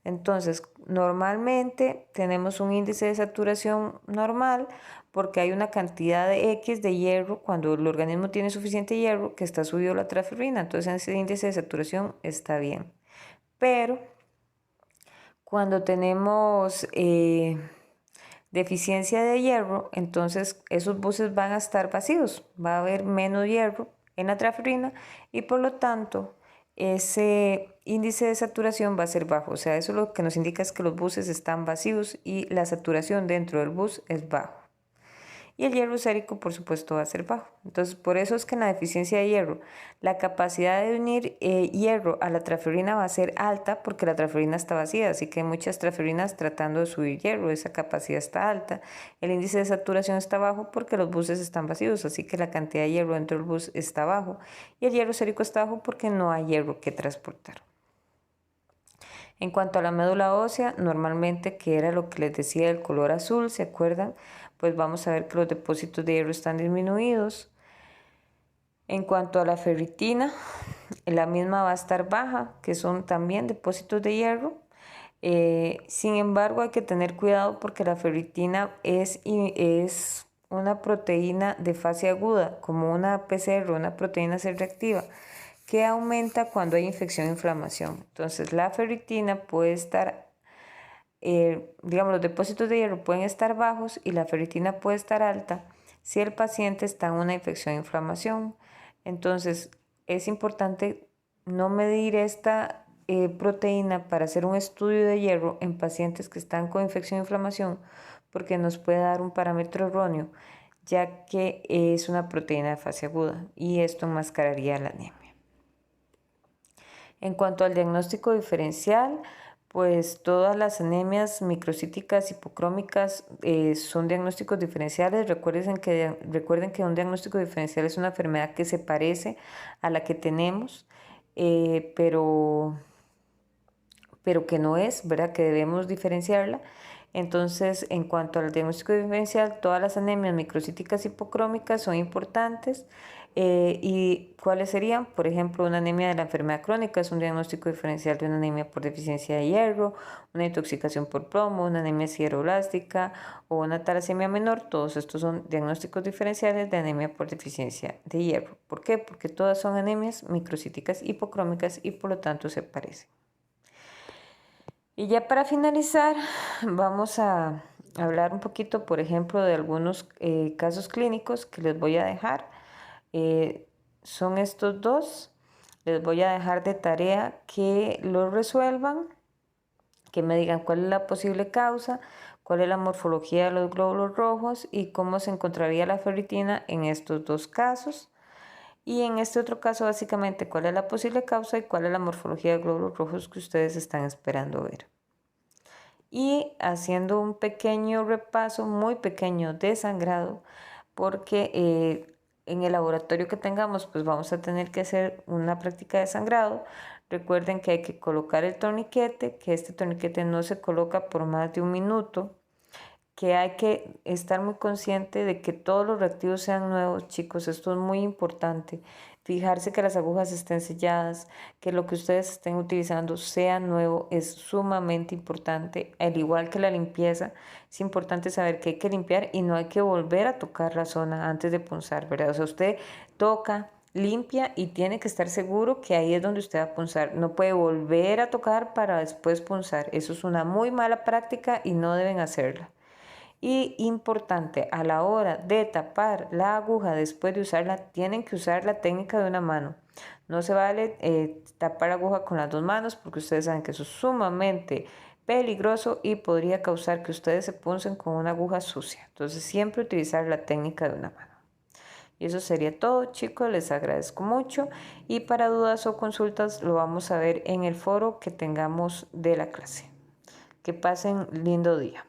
Entonces, normalmente tenemos un índice de saturación normal porque hay una cantidad de X de hierro cuando el organismo tiene suficiente hierro que está subido a la transferrina. Entonces, ese índice de saturación está bien. Pero cuando tenemos deficiencia de hierro, entonces esos buses van a estar vacíos, va a haber menos hierro en la transferrina y por lo tanto ese índice de saturación va a ser bajo. O sea, eso lo que nos indica es que los buses están vacíos y la saturación dentro del bus es bajo. Y el hierro sérico, por supuesto, va a ser bajo. Entonces, por eso es que en la deficiencia de hierro, la capacidad de unir hierro a la transferrina va a ser alta porque la transferrina está vacía. Así que hay muchas transferinas tratando de subir hierro. Esa capacidad está alta. El índice de saturación está bajo porque los buses están vacíos. Así que la cantidad de hierro dentro del bus está bajo. Y el hierro sérico está bajo porque no hay hierro que transportar. En cuanto a la médula ósea, normalmente, que era lo que les decía del color azul, ¿se acuerdan? Pues vamos a ver que los depósitos de hierro están disminuidos. En cuanto a la ferritina, la misma va a estar baja, que son también depósitos de hierro. Sin embargo, hay que tener cuidado porque la ferritina es una proteína de fase aguda, como una PCR, una proteína C reactiva, que aumenta cuando hay infección e inflamación. Entonces, la ferritina puede estar, los depósitos de hierro pueden estar bajos y la ferritina puede estar alta si el paciente está en una infección e inflamación. Entonces, es importante no medir esta proteína para hacer un estudio de hierro en pacientes que están con infección e inflamación porque nos puede dar un parámetro erróneo, ya que es una proteína de fase aguda y esto enmascararía la anemia. En cuanto al diagnóstico diferencial, pues todas las anemias microcíticas hipocrómicas son diagnósticos diferenciales. Recuerden que un diagnóstico diferencial es una enfermedad que se parece a la que tenemos, pero que no es, ¿verdad? Que debemos diferenciarla. Entonces, en cuanto al diagnóstico diferencial, todas las anemias microcíticas hipocrómicas son importantes. ¿Y cuáles serían? Por ejemplo, una anemia de la enfermedad crónica es un diagnóstico diferencial de una anemia por deficiencia de hierro, una intoxicación por plomo, una anemia sideroblástica o una talasemia menor. Todos estos son diagnósticos diferenciales de anemia por deficiencia de hierro. ¿Por qué? Porque todas son anemias microcíticas hipocrómicas y por lo tanto se parecen. Y ya para finalizar, vamos a hablar un poquito, por ejemplo, de algunos casos clínicos que les voy a dejar. Son estos dos. Les voy a dejar de tarea que los resuelvan, que me digan cuál es la posible causa, cuál es la morfología de los glóbulos rojos y cómo se encontraría la ferritina en estos dos casos. Y en este otro caso, básicamente, cuál es la posible causa y cuál es la morfología de glóbulos rojos que ustedes están esperando ver. Y haciendo un pequeño repaso, muy pequeño, de sangrado, porque en el laboratorio que tengamos, pues vamos a tener que hacer una práctica de sangrado. Recuerden que hay que colocar el torniquete, que este torniquete no se coloca por más de 1 minuto. que hay que estar muy consciente de que todos los reactivos sean nuevos, chicos. Esto es muy importante. Fijarse que las agujas estén selladas, que lo que ustedes estén utilizando sea nuevo, es sumamente importante. Al igual que la limpieza, es importante saber que hay que limpiar y no hay que volver a tocar la zona antes de punzar, ¿verdad? O sea, usted toca, limpia y tiene que estar seguro que ahí es donde usted va a punzar. No puede volver a tocar para después punzar. Eso es una muy mala práctica y no deben hacerla. Y importante, a la hora de tapar la aguja después de usarla, tienen que usar la técnica de una mano. No se vale tapar la aguja con las dos manos porque ustedes saben que eso es sumamente peligroso y podría causar que ustedes se puncen con una aguja sucia. Entonces siempre utilizar la técnica de una mano. Y eso sería todo, chicos, les agradezco mucho y para dudas o consultas lo vamos a ver en el foro que tengamos de la clase. Que pasen lindo día.